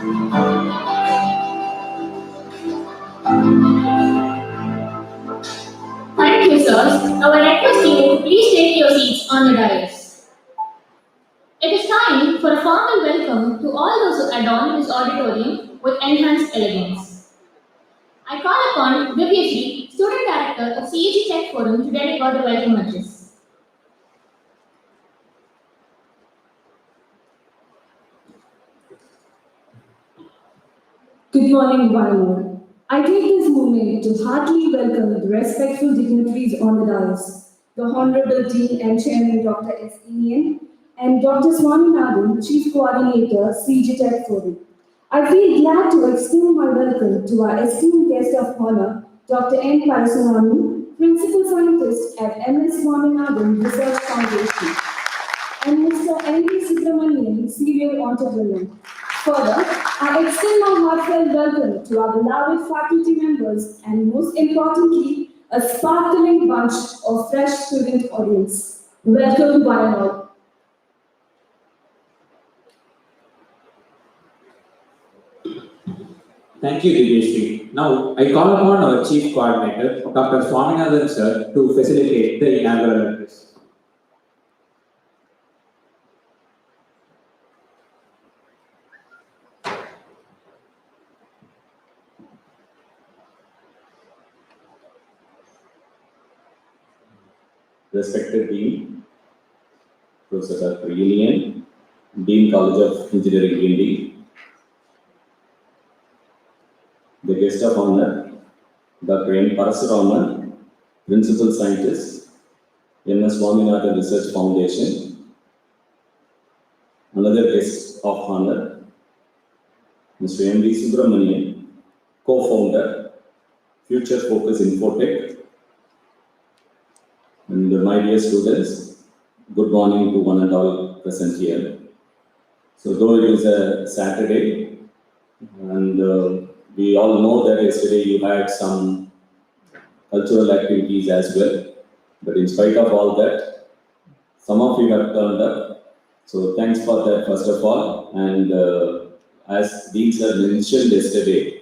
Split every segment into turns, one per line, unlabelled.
Thank you, sirs. Now I request you to please take your seats on the dais. It is time for a formal welcome to all those who adorn this auditorium with enhanced elegance. I call upon Vyuhaa, Student Director of CAG Tech Forum, to deliver the welcome address.
Good morning, one and all. I take this moment to heartily welcome the respectful dignitaries on the dais, the Honorable Dean and Chairman Dr. S. Inian, and Dr. Swaminathan, Chief Coordinator, CG Tech Forum. I feel glad to extend my welcome to our esteemed guest of honor, Dr. N. Parasunami, Principal Scientist at MS Swaminathan Research Foundation, and Mr. N. V. Subramanian, Serial Entrepreneur. Further, I extend my heartfelt welcome to our beloved faculty members and most importantly, a sparkling bunch of fresh student audience. Welcome one and all.
Thank you, Divyesh. Now, I call upon our Chief Coordinator, Dr. Swaminathan sir, to facilitate the inaugural address. Respected Dean, Professor Dr. Inian, Dean College of Engineering, India, the guest of honor, Dr. N. Parasuraman, Principal Scientist, MS Swaminathan Research Foundation, another guest of honor, Mr. M. V. Subramanian, co-founder, Future Focus Infotech, and my dear students, good morning to one and all present here. So though it is a Saturday, and we all know that yesterday you had some cultural activities as well, but in spite of all that, some of you have turned up. So thanks for that first of all, and as Dean sir mentioned yesterday,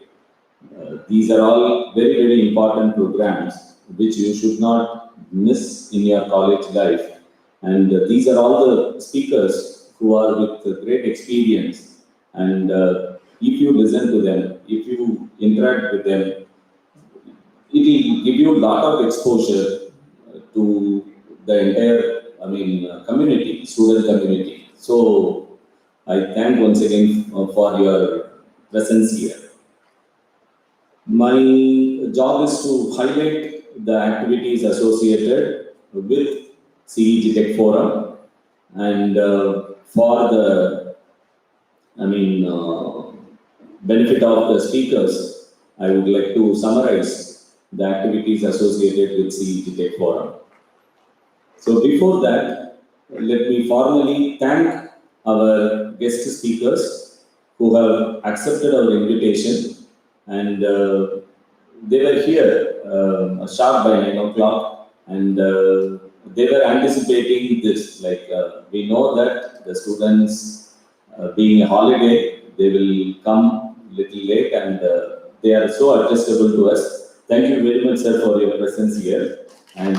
these are all very, very important programs which you should not miss in your college life. And these are all the speakers who are with great experience. And if you listen to them, if you interact with them, it will give you a lot of exposure to the entire, community, student community. So I thank once again for your presence here. My job is to highlight the activities associated with CEG Tech Forum, and for the benefit of the speakers, I would like to summarize the activities associated with CEG Tech Forum. So before that, let me formally thank our guest speakers who have accepted our invitation, and they were here sharp by 9 o'clock, and they were anticipating this. We know that the students, being a holiday, they will come little late, and they are so adjustable to us. Thank you very much, sir, for your presence here. And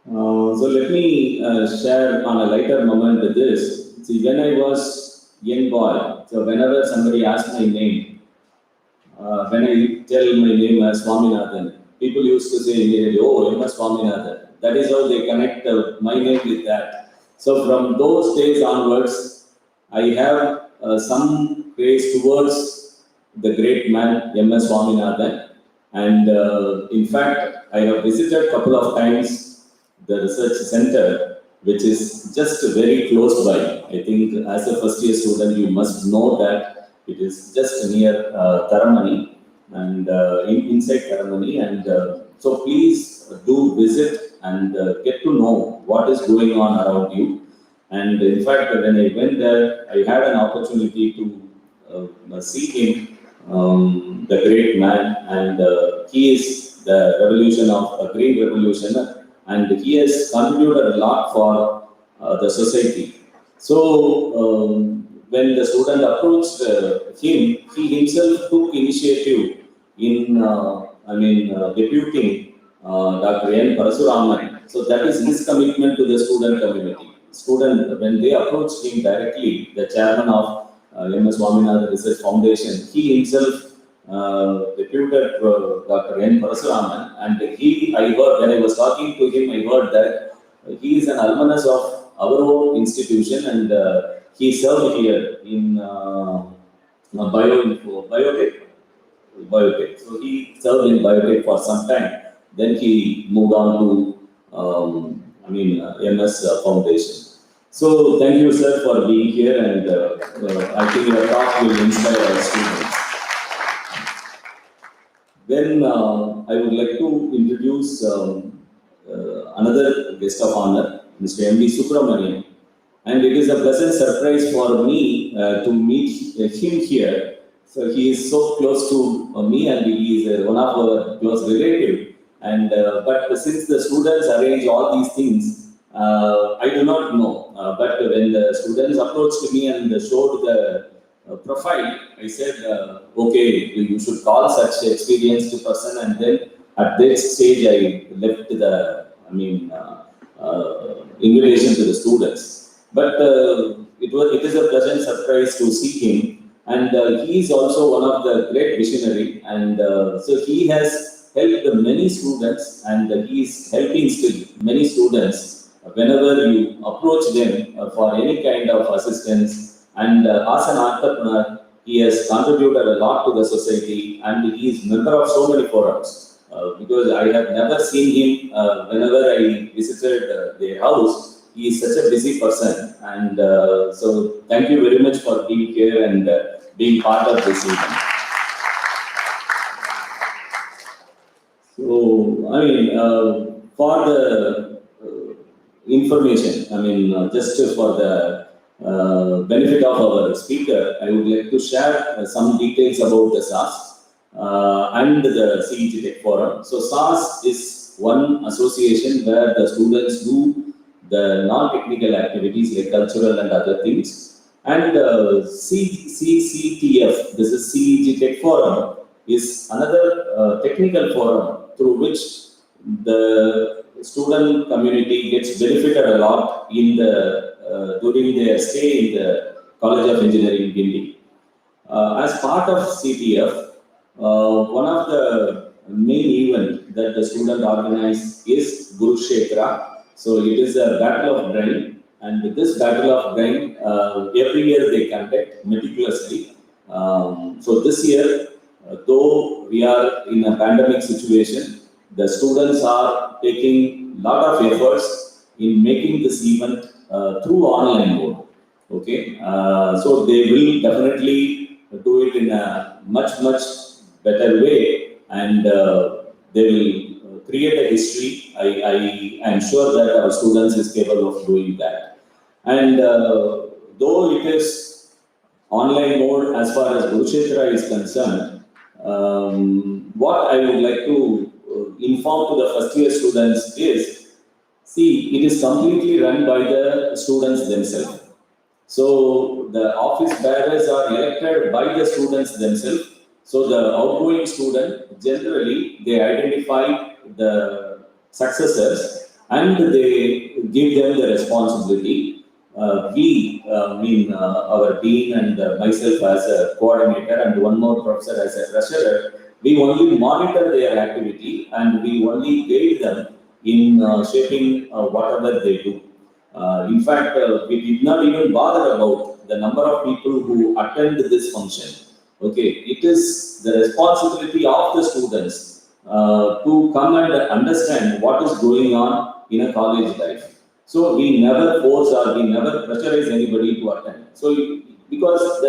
so let me share on a lighter moment with this. See, when I was young boy, so whenever somebody asks my name, when I tell my name as Swaminathan, people used to say immediately, "Oh, you must Swaminathan." That is how they connect my name with that. So from those days onwards, I have some praise towards the great man MS Swaminathan, and in fact, I have visited a couple of times the research center, which is just very close by. I think as a first year student, you must know that it is just near Taramani and inside Taramani, and so please do visit and get to know what is going on around you. And in fact, when I went there, I had an opportunity to see him, the great man, and he is the revolution of a green revolution, and he has contributed a lot for the society. So when the student approached him, he himself took initiative in, deputing Dr. N. Parasuraman. So that is his commitment to the student community. Student, when they approached him directly, the chairman of M.S. Swaminathan Research Foundation, he himself deputed Dr. N. Parasuraman, and I heard, when I was talking to him, I heard that he is an alumnus of our own institution, and he served here in biotech. So he served in biotech for some time. Then he moved on to MS Foundation. So thank you, sir, for being here, and I think your talk will inspire our students. Then I would like to introduce another guest of honor, Mr. M.D. Subramanian. And it is a pleasant surprise for me to meet him here. So he is so close to me, and he is one of our close relatives. And but since the students arrange all these things, I do not know. But when the students approached me and showed the profile, I said, okay, you should call such experienced person. And then at that stage, I left the invitation to the students. But it is a pleasant surprise to see him, and he is also one of the great visionary, and so he has helped many students, and he is helping still many students whenever you approach them for any kind of assistance. And as an entrepreneur, he has contributed a lot to the society, and he is member of so many forums. Because I have never seen him whenever I visited their house. He is such a busy person, and so thank you very much for being here and being part of this event. So, for the information, just for the benefit of our speaker, I would like to share some details about the SAS and the CET Tech Forum. So, SAS is one association where the students do the non-technical activities like cultural and other things. And CCTF, this is CET Tech Forum, is another technical forum through which the student community gets benefited a lot in the during their stay in the College of Engineering, Guindy. As part of CTF, one of the main events that the student organized is Kurukshetra. So it is a battle of brain, and this battle of brain every year they conduct meticulously. So this year, though we are in a pandemic situation, the students are taking a lot of efforts in making this event through online mode. Okay, so they will definitely do it in a much better way, and they will create a history. I am sure that our students is capable of doing that. And though it is online mode as far as Kurukshetra is concerned, what I would like to inform to the first year students is, see, it is completely run by the students themselves. So the office bearers are elected by the students themselves. So the outgoing student, generally, they identify the successors and they give them the responsibility. Our dean and myself as a coordinator and one more professor as a treasurer, we only monitor their activity and we only guide them in shaping whatever they do. In fact, we did not even bother about the number of people who attend this function. Okay, it is the responsibility of the students to come and understand what is going on in a college life. So we never force or we never pressurize anybody to attend. So because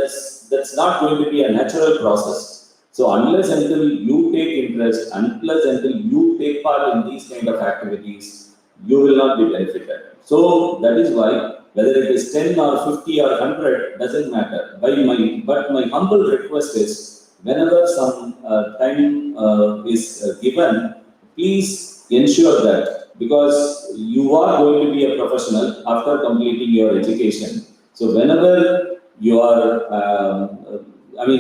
that's not going to be a natural process. So unless until you take interest, unless until you take part in these kind of activities, you will not be benefited. So that is why whether it is 10 or 50 or 100 doesn't matter. But my humble request is, whenever some time is given, please ensure that because you are going to be a professional after completing your education. So whenever you are,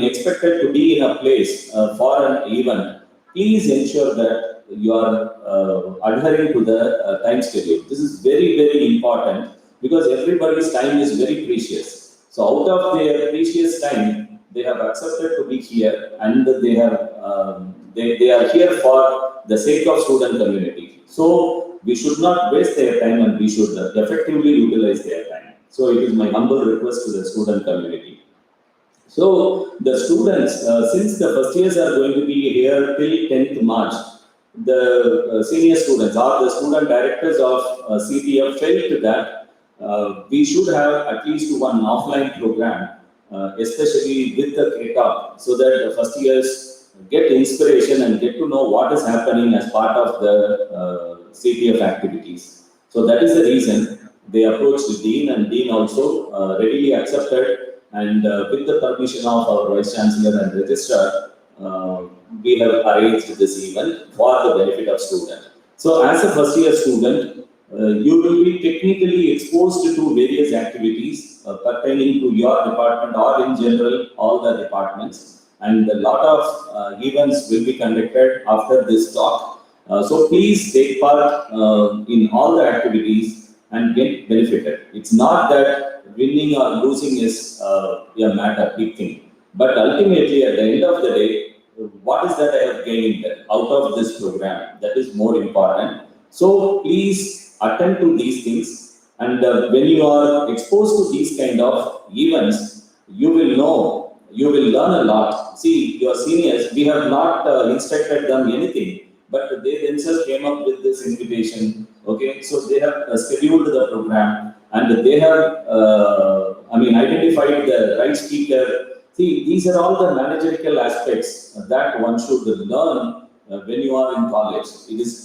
expected to be in a place for an event, please ensure that you are adhering to the time schedule. This is very, very important because everybody's time is very precious. So out of their precious time, they have accepted to be here, and they are here for the sake of student community. So we should not waste their time, and we should effectively utilize their time. So it is my humble request to the student community. So the students, since the first years are going to be here till 10th March, the senior students or the student directors of CTF felt that we should have at least one offline program, especially with the KTOP, so that the first years get inspiration and get to know what is happening as part of the CTF activities. So that is the reason they approached the Dean, and Dean also readily accepted, and with the permission of our Vice Chancellor and Registrar, we have arranged this event for the benefit of students. So as a first year student, you will be technically exposed to various activities pertaining to your department or in general all the departments, and a lot of events will be conducted after this talk. So please take part in all the activities and get benefited. It's not that winning or losing is a big thing, but ultimately at the end of the day, what is that I have gained out of this program? That is more important. So please attend to these things, and when you are exposed to these kind of events, you will know, you will learn a lot. See, your seniors, we have not instructed them anything, but they themselves came up with this invitation. Okay, so they have scheduled the program, and they have, identified the right speaker. See, these are all the managerial aspects that one should learn when you are in college.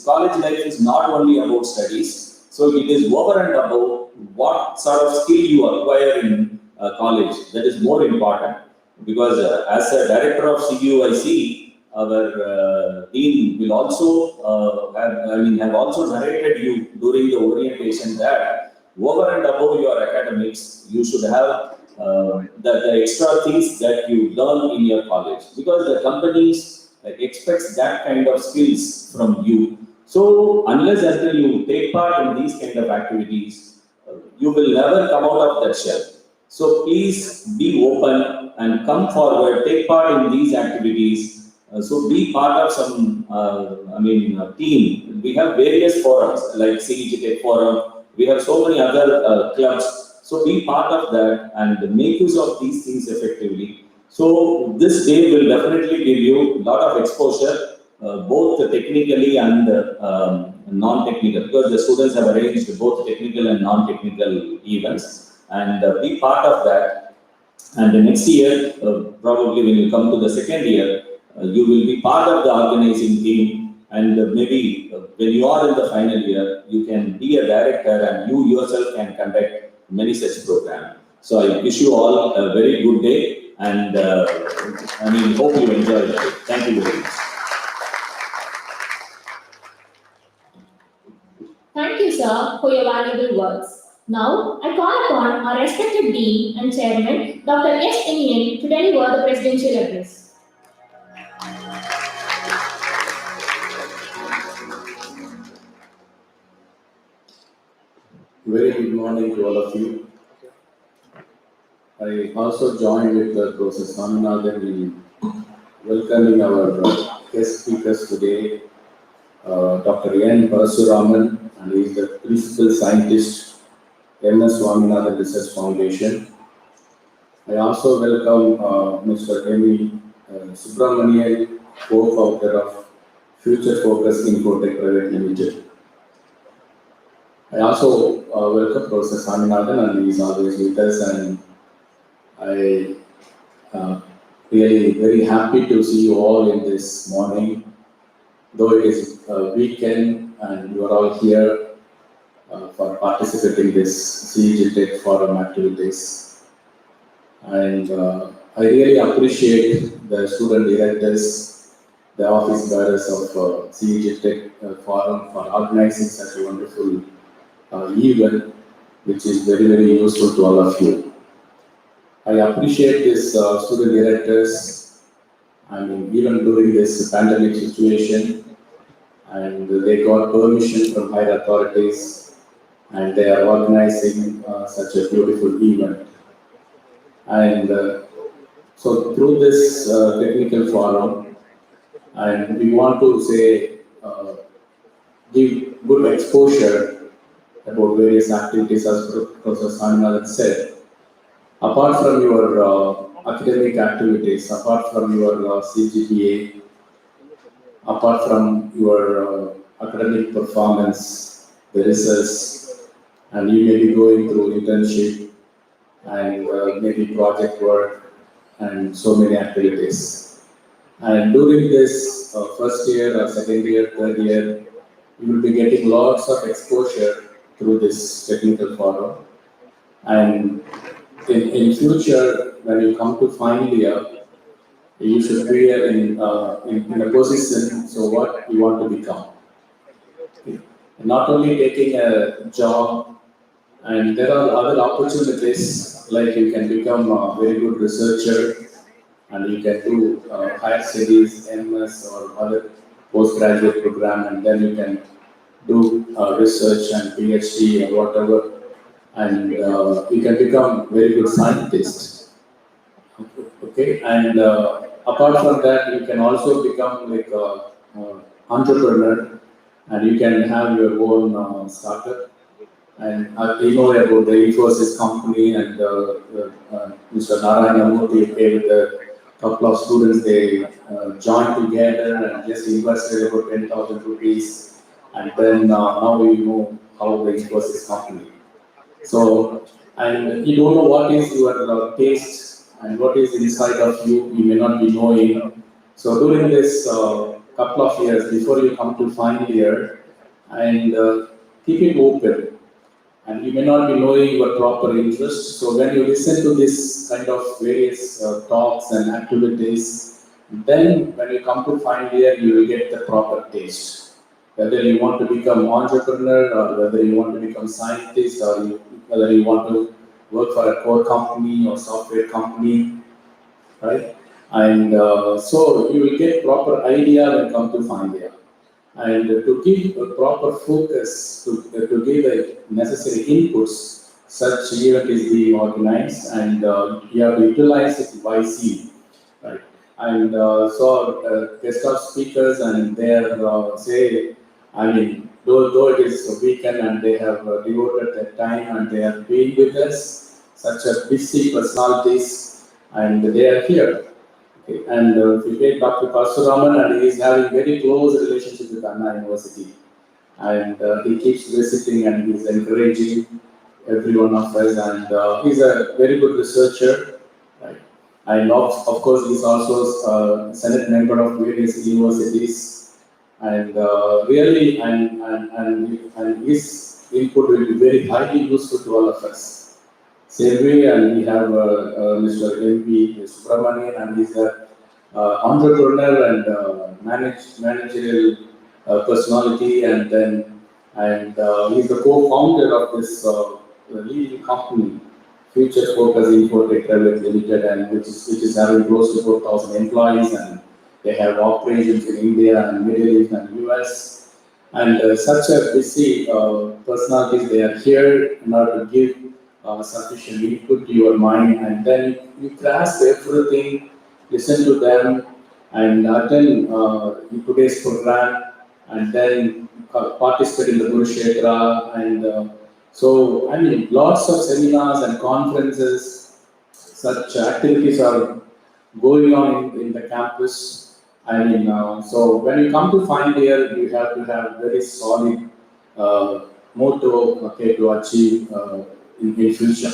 College life is not only about studies, so it is over and above what sort of skill you acquire in college. That is more important, because as a director of CUIC, our dean will also have also narrated you during the orientation that over and above your academics, you should have the extra things that you learn in your college, because the companies expects that kind of skills from you. So unless until you take part in these kind of activities, you will never come out of that shell. So please be open and come forward, take part in these activities. So be part of some, team. We have various forums like CEG Tech Forum. We have so many other clubs. So be part of that and make use of these things effectively. So this day will definitely give you a lot of exposure, both technically and non-technical, because the students have arranged both technical and non-technical events, and be part of that. And the next year, probably when you come to the second year, you will be part of the organizing team, and maybe when you are in the final year, you can be a director and you yourself can conduct many such programs. So I wish you all a very good day, and hope you enjoy it. Thank you very much.
Thank you, sir, for your valuable words. Now, I call upon our respected Dean and Chairman, Dr. S. Inian, to deliver the presidential address.
Very good morning to all of you. I also join with Professor Swaminathan in welcoming our guest speakers today, Dr. N. Parasuraman, and he is the Principal Scientist, M.S. Swaminathan Research Foundation. I also welcome Mr. M. Subramanian, co-founder of Future Focus Infotech Private Limited. I also welcome Professor Swaminathan, and he is always with us, and I really very happy to see you all in this morning, though it is a weekend and you are all here for participating in this CEG Tech Forum activities. And I really appreciate the student directors the office bearers of CEG Tech Forum for organizing such a wonderful event, which is very, very useful to all of you. I appreciate these student directors, I mean, even during this pandemic situation, and they got permission from higher authorities, and they are organizing such a beautiful event. And so through this technical forum, and we want to say, give good exposure about various activities as Professor Swaminathan said. Apart from your academic activities, apart from your CGPA, apart from your academic performance, the research, and you may be going through internship and maybe project work and so many activities. And during this first year or second year, third year, you will be getting lots of exposure through this technical forum. And in future, when you come to final year, you should be in a position, so what you want to become. Okay. Not only taking a job, and there are other opportunities, like you can become a very good researcher, and you can do higher studies, MS or other postgraduate program, and then you can do research and PhD or whatever, and you can become very good scientist. Okay, and apart from that, you can also become like a entrepreneur, and you can have your own startup. And you know about the Infosys company, and Mr. Narayana Murthy with a couple of students, they joined together and just invested about 10,000 rupees, and then now we know how the Infosys company. So, and you don't know what is your taste and what is inside of you, you may not be knowing. So during this couple of years before you come to final year, and keep it open. And you may not be knowing your proper interest. So when you listen to this kind of various talks and activities, then when you come to final year, you will get the proper taste. Whether you want to become entrepreneur, or whether you want to become scientist, or whether you want to work for a core company or software company, right? And so you will get proper idea when come to final year. And to give a proper focus, to give the necessary inputs, such event is being organized, and you have to utilize it wisely, right? And so guest of speakers, and they are say, I mean, though it is a weekend and they have devoted their time and they are being with us, such a busy personalities, and they are here. Okay. And if you take Dr. Parshuraman, and he is having very close relationship with Anna University, and he keeps visiting and he's encouraging every one of us, and he's a very good researcher, right? And of course, he's also a Senate member of various universities, and really, and his input will be very highly useful to all of us. Same way, and we have Mr. M.P. Subramanian, and he's an entrepreneur and managerial personality, and then he's the co-founder of this leading company, Future Focus Infotech Private Limited, and which is having close to 4,000 employees, and they have operations in India and Middle East and US. And such a busy personalities, they are here in order to give sufficient input to your mind, and then you grasp everything, listen to them, and attend today's program, and then participate in the Kurukshetra. And so, I mean, lots of seminars and conferences, such activities are going on in the campus. I mean, so when you come to final year, you have to have very solid motto, okay, to achieve in future,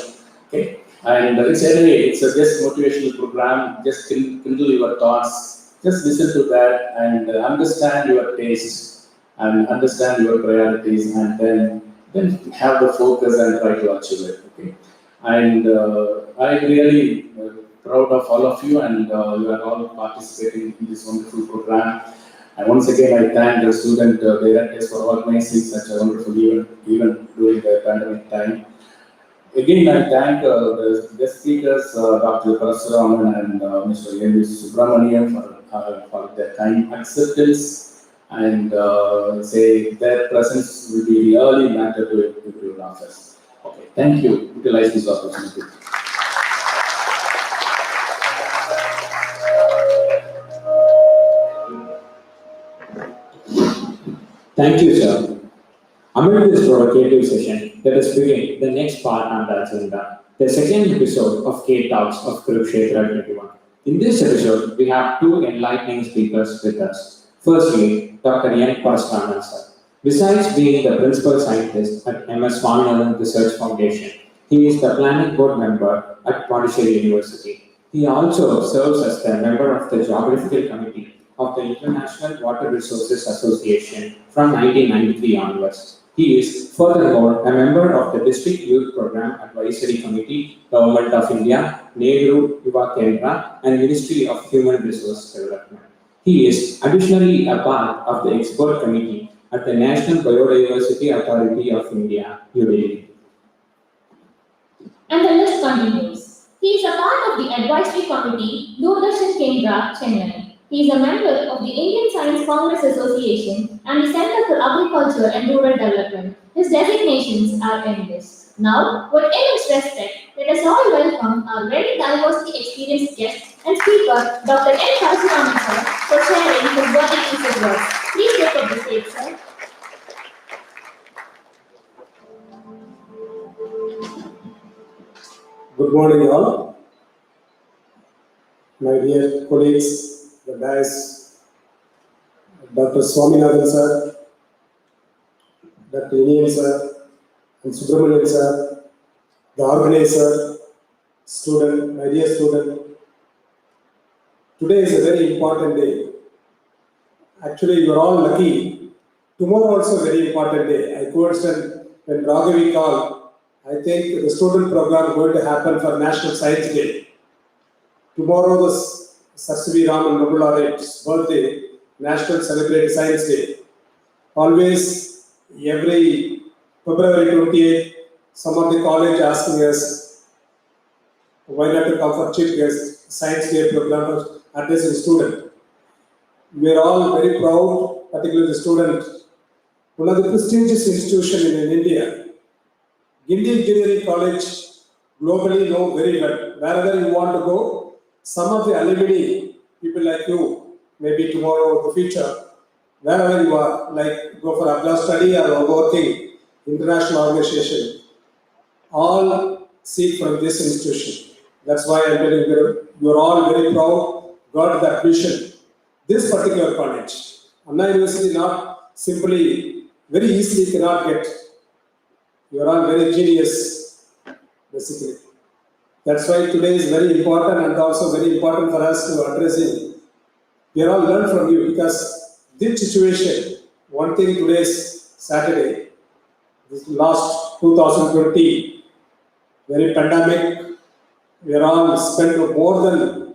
okay. And it's a just motivational program. Just kindle your thoughts. Just listen to that and understand your taste and understand your priorities, and then have the focus and try to achieve it, okay. And I really proud of all of you, and you are all participating in this wonderful program. And once again, I thank the student directors for organizing such a wonderful event, even during the pandemic time. Again, I thank the guest speakers, Dr. Parasuraman and Mr. N. Subramanian for their kind acceptance, and say their presence will be really matter to your office. Okay, thank you. Utilize this opportunity.
Thank you, sir. Amid this provocative session, let us begin the next part on the agenda, the second episode of K Talks of Kurukshetra 21. In this episode, we have two enlightening speakers with us. Firstly, Dr. N. Parasuraman, sir. Besides being the principal scientist at MS Swaminathan Research Foundation, he is the planning board member at Pondicherry University. He also serves as the member of the Geographical Committee of the International Water Resources Association from 1993 onwards. He is furthermore a member of the District Youth Program Advisory Committee, Government of India, Nehru Yuva Kendra, and Ministry of Human Resource Development. He is additionally a part of the Expert Committee at the National Biodiversity Authority of India, New Delhi.
And the list continues. He is a part of the Advisory Committee, Doordarshan Kendra, Chennai. He is a member of the Indian Science Congress Association and the Center for Agriculture and Rural Development. His designations are endless. Now, with immense respect, let us all welcome our very diversely experienced guest and speaker, Dr. N. Parasuraman, sir, for sharing his worthy piece of work. Please take up the stage, sir.
Good morning, all. My dear colleagues, the dais, Dr. Swaminathan sir, Dr. Inian sir, and Subramanian sir, the organizer, student, my dear student. Today is a very important day. Actually, you are all lucky. Tomorrow also a very important day. I coincided when Raghavi called. I think the student program is going to happen for National Science Day. Tomorrow was Sir C.V. Raman Nobel Laureate's birthday, National Celebrate Science Day. Always, every February 28th, some of the college asking us, why not to come for chief guest, Science Day program addressing student. We are all very proud, particularly the student. One of the prestigious institutions in India, Gindi Engineering College, globally know very well. Wherever you want to go, some of the alumni, people like you, maybe tomorrow or the future, wherever you are, like go for Abla study or working, international organization, all seek from this institution. That's why I'm telling you, you're all very proud, got that vision. This particular college, Anna University not simply, very easily cannot get. You are all very genius, basically. That's why today is very important and also very important for us to address it. We are all learn from you because this situation, one thing today is Saturday, this last 2020, very pandemic, we are all spent more than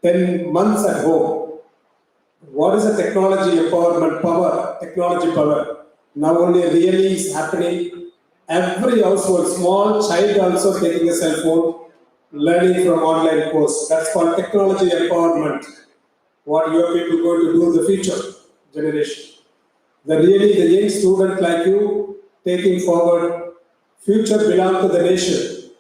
10 months at home. What is the technology empowerment power, technology power? Now only really is happening. Every household, small child also taking a cell phone, learning from online course. That's called technology empowerment. What your people going to do in the future generation. The young student like you taking forward, future belong to the nation,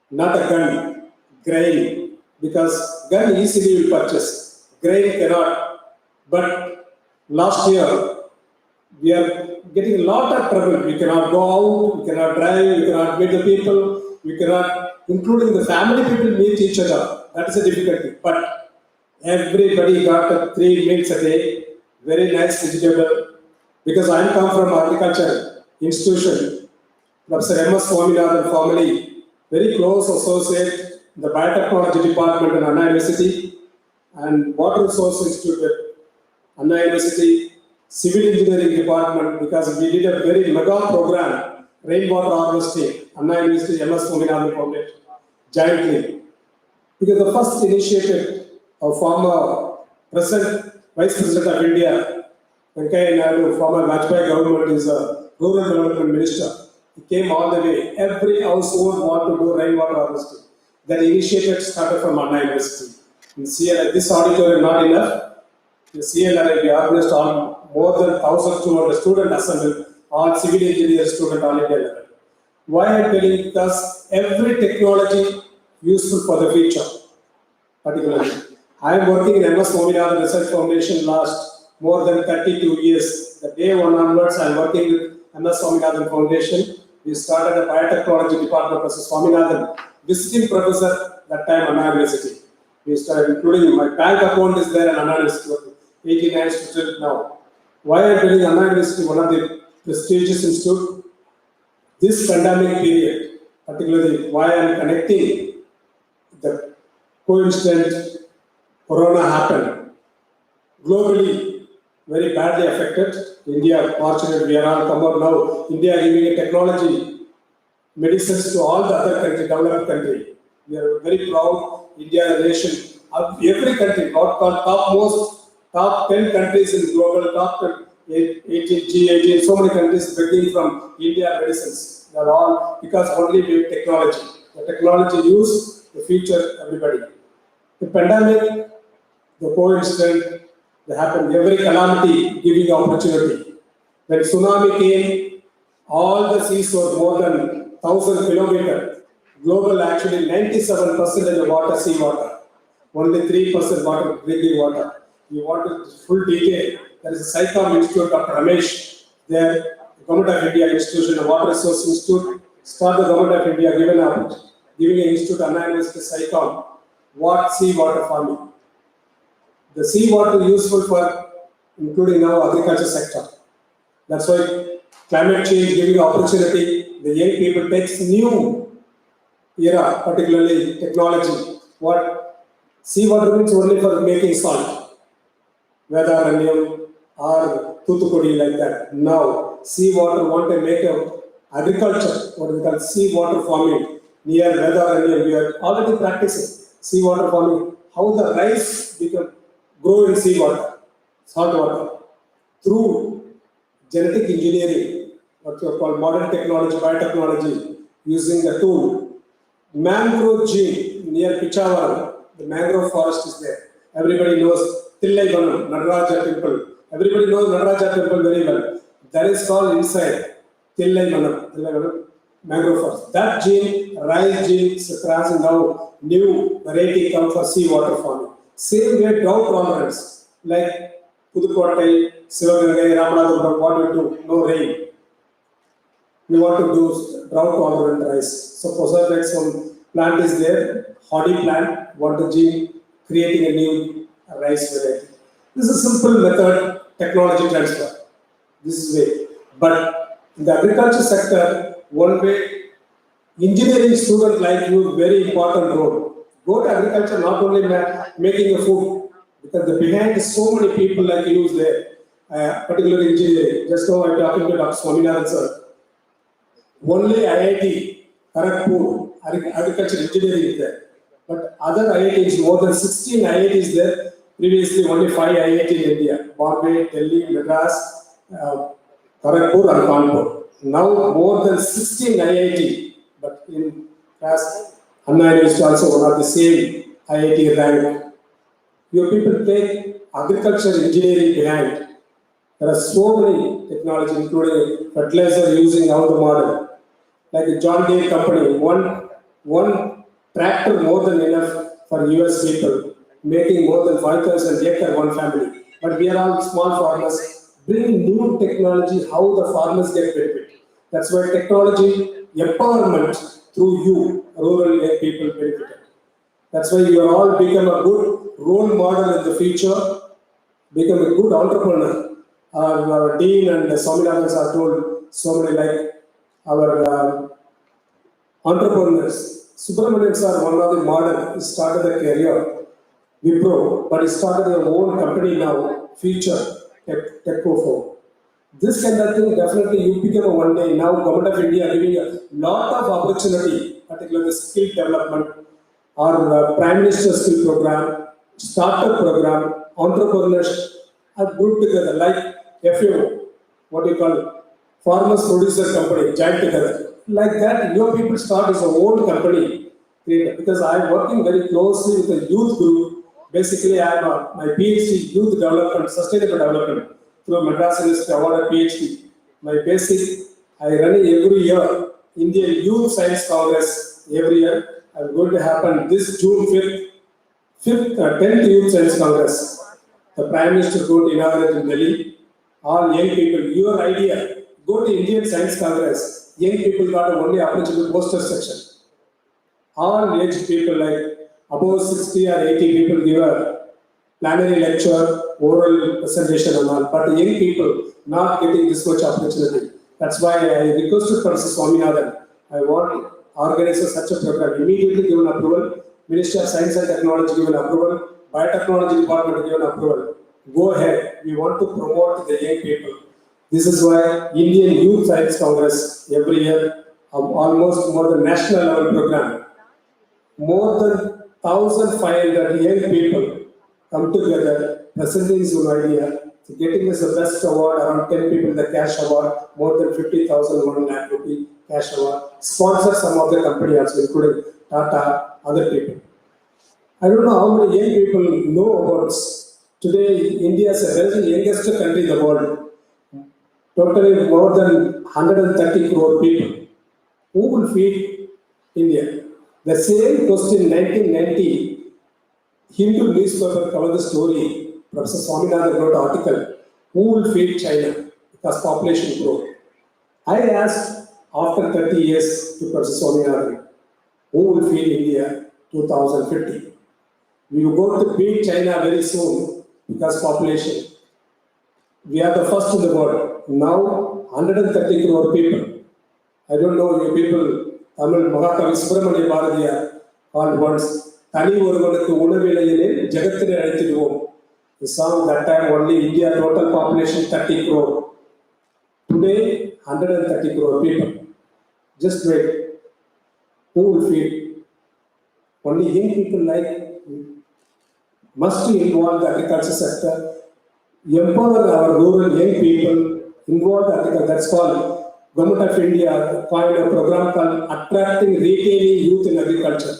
not a gun, grain, because gun easily will purchase, grain cannot. But last year, we are getting a lot of trouble. We cannot go out, we cannot drive, we cannot meet the people, we cannot, including the family people, meet each other. That is a difficulty. But everybody got 3 meals a day, very nice vegetable. Because I come from agriculture institution, Professor M.S. Swaminathan family, very close associate, the biotechnology department in Anna University, and water resource institute at Anna University, civil engineering department, because we did a very mega program, rainwater harvesting, Anna University, MS Swaminathan Foundation, jointly. because the first initiative of former present Vice President of India, Venkaiah Naidu, former Vajpayee government, is a rural development minister. He came all the way. Every household want to do rainwater harvesting. That initiative started from Anna University. In CLI, this auditorium not enough. In CLI, we organized all more than 1,200 students assembled, all civil engineer students all India level. Why I am telling? Because every technology useful for the future, particularly. I am working in MS Swaminathan Research Foundation last more than 32 years. The day one onwards, I am working with MS Swaminathan Foundation. We started a biotechnology department, Professor Swaminathan, visiting professor that time Anna University. We started, including my bank account is there in Anna University, 89 students now. Why I am telling Anna University, one of the prestigious institute? This pandemic period, particularly why I am connecting the coincident corona happened globally, very badly affected. India, fortunately, we are all come out now. India giving a technology, medicines to all the other country, developed country. We are very proud. India, a nation of every country, not called top 10 countries in global, top 18, G18, so many countries begging from India medicines. They are all because only we have technology. The technology use, the future, everybody. The pandemic, the coincident, they happened, every calamity giving opportunity. When tsunami came, all the seas were more than 1,000 kilometers. Global actually 97% of water, sea water. Only 3% water, drinking water. You want full detail. There is a SciComm Institute, Dr. Ramesh. There, the Government of India Institution, the Water Resource Institute, start the Government of India giving an institute, Anna University SciComm, what sea water farming. The sea water useful for including now agriculture sector. That's why climate change giving opportunity, the young people takes new era, particularly technology. What seawater means only for making salt, Vedaranyam or Thuthukudi like that. Now, seawater want to make a agriculture, what we call seawater farming near Vedaranyam. We are already practicing seawater farming. How the rice become grow in seawater, salt water, through genetic engineering, what you call modern technology, biotechnology, using the tool. Mangrove gene near Pichavaram, the mangrove forest is there. Everybody knows Tillaivanam, Nadaraja temple. Everybody knows Nadaraja temple very well. That is called inside Tillaivanam, mangrove forest. That gene, rice gene, is crossing now new variety come for seawater farming. Same way drought tolerance, like Pudukottai, Sivagangai, Ramanathapuram, what we do? No rain. We want to do drought tolerant rice. Suppose that some plant is there, hardy plant, want to gene, creating a new rice variety. This is a simple method, technology transfer. This is way. But in the agriculture sector, one way, engineering student like you, very important role. Go to agriculture, not only making a food, because the behind so many people like you is there, particularly engineering. Just now I'm talking to Dr. Swaminathan sir. Only IIT, Kharagpur, agriculture engineering is there. But other IITs, more than 16 IITs there. Previously, only 5 IIT in India. Bombay, Delhi, Madras, Kharagpur and Kanpur. Now, more than 16 IIT. But in class, Anna University also one of the same IIT rank. Your people take agriculture engineering behind. There are so many technologies, including fertilizer using our model. Like a John Deere company, one tractor more than enough for US people, making more than 5,000 acre one family. But we are all small farmers. Bring new technology, how the farmers get benefit. That's why technology empowerment through you, rural people benefited. That's why you are all become a good role model in the future, become a good entrepreneur. Our Dean and the Swaminathan are told so many like our entrepreneurs. Subramanian sir, one of the model, he started a career, Wipro, but he started their own company now, Future Techco. This kind of thing definitely you become a one day. Now Government of India giving a lot of opportunity, particularly skill development. our Prime Minister Skill Program, Startup Program, Entrepreneurship are grouped together like FAO, what do you call it? Farmers Producer Company, joined together. Like that, your people start as a own company. Because I'm working very closely with the youth group. Basically, I am my PhD Youth Development, Sustainable Development through Madras University awarded PhD. My basic, I run it every year. Indian Youth Science Congress every year. I'm going to happen this June 10th Youth Science Congress. The Prime Minister going to inaugurate in Delhi. All young people, your idea, go to Indian Science Congress. Young people got only opportunity poster section. All aged people like above 60 or 80 people give a plenary lecture, oral presentation and all. But young people not getting this much opportunity. That's why I requested Professor Swaminathan. I want organize such a program. Immediately given approval. Ministry of Science and Technology given approval. Biotechnology Department given approval. Go ahead. We want to promote the young people. This is why Indian Youth Science Congress every year, almost more than national level program. More than 1,500 young people come together, presenting his own idea, getting us the best award, around 10 people the cash award, more than 50,000, 1 lakh rupee cash award, sponsor some of the company also, including Tata, other people. I don't know how many young people know about this. Today, India is the very youngest country in the world. Totally more than 130 crore people. Who will feed India? The same question 1990, Hindu newspaper covered the story. Professor Swaminathan wrote an article. Who will feed China? Because population growth. I asked after 30 years to Professor Swaminathan, who will feed India 2050? We will go to beat China very soon because population. We are the first in the world. Now 130 crore people. I don't know you people, Tamil Mahakavi Subramania Bharatiya called once, Tani Uruvanukku Unavilayile Jagathine Adithiduvom. The song that time only India total population 30 crore. Today 130 crore people. Just wait. Who will feed? Only young people like must involve the agriculture sector, empower our rural young people, involve the agriculture. That's called Government of India coined a program called Attracting Retaining Youth in Agriculture.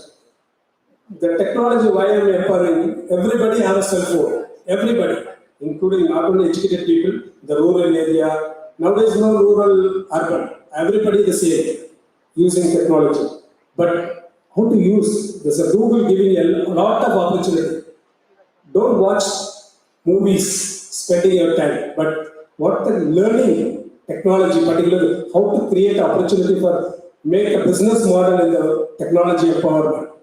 The technology why I am empowering, everybody has a cell phone. Everybody, including not only educated people, the rural area. Nowadays no rural urban. Everybody the same, using technology. But how to use? There's a Google giving a lot of opportunity. Don't watch movies, spending your time, but what the learning technology, particularly how to create opportunity for make a business model in the technology empowerment.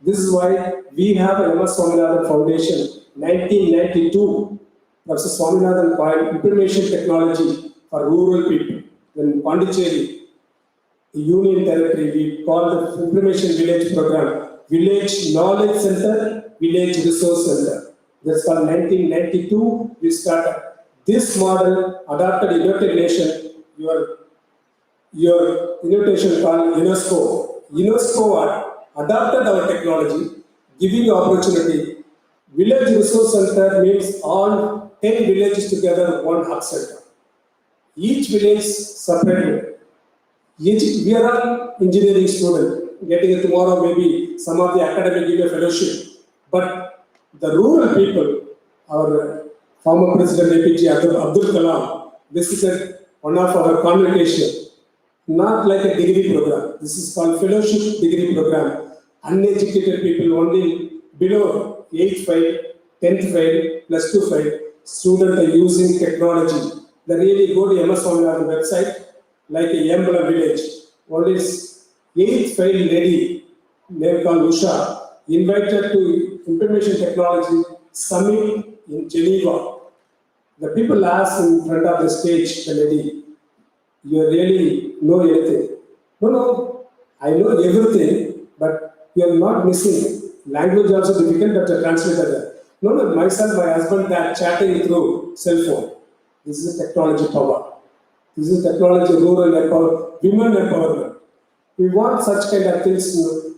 This is why we have a MS Swaminathan Foundation, 1992. Professor Swaminathan coined information technology for rural people. In Pondicherry, the Union Territory, we call the Information Village Program, Village Knowledge Center, Village Resource Center. That's called 1992. We started this model, adopted United Nations, your invitation called UNESCO. UNESCO adopted our technology, giving opportunity. Village Resource Center means all 10 villages together, one hub center. Each village separately. We are all engineering students. Getting it tomorrow, maybe some of the academic give a fellowship. But the rural people, our former President APJ Abdul Kalam, this is one of our convocation, not like a degree program. This is called fellowship degree program. Uneducated people only below 8th fail, 10th fail, plus 2 fail, students are using technology. They really go to MS Swaminathan website, like a Yambala village. Only 8th fail lady, name called Usha, invited to Information Technology Summit in Geneva. The people asked in front of the stage, the lady, you really know anything? No, I know everything, but you are not missing. Language also difficult, but a translator. No, myself, my husband, they are chatting through cell phone. This is technology power. This is technology, rural empowerment, women empowerment. We want such kind of things to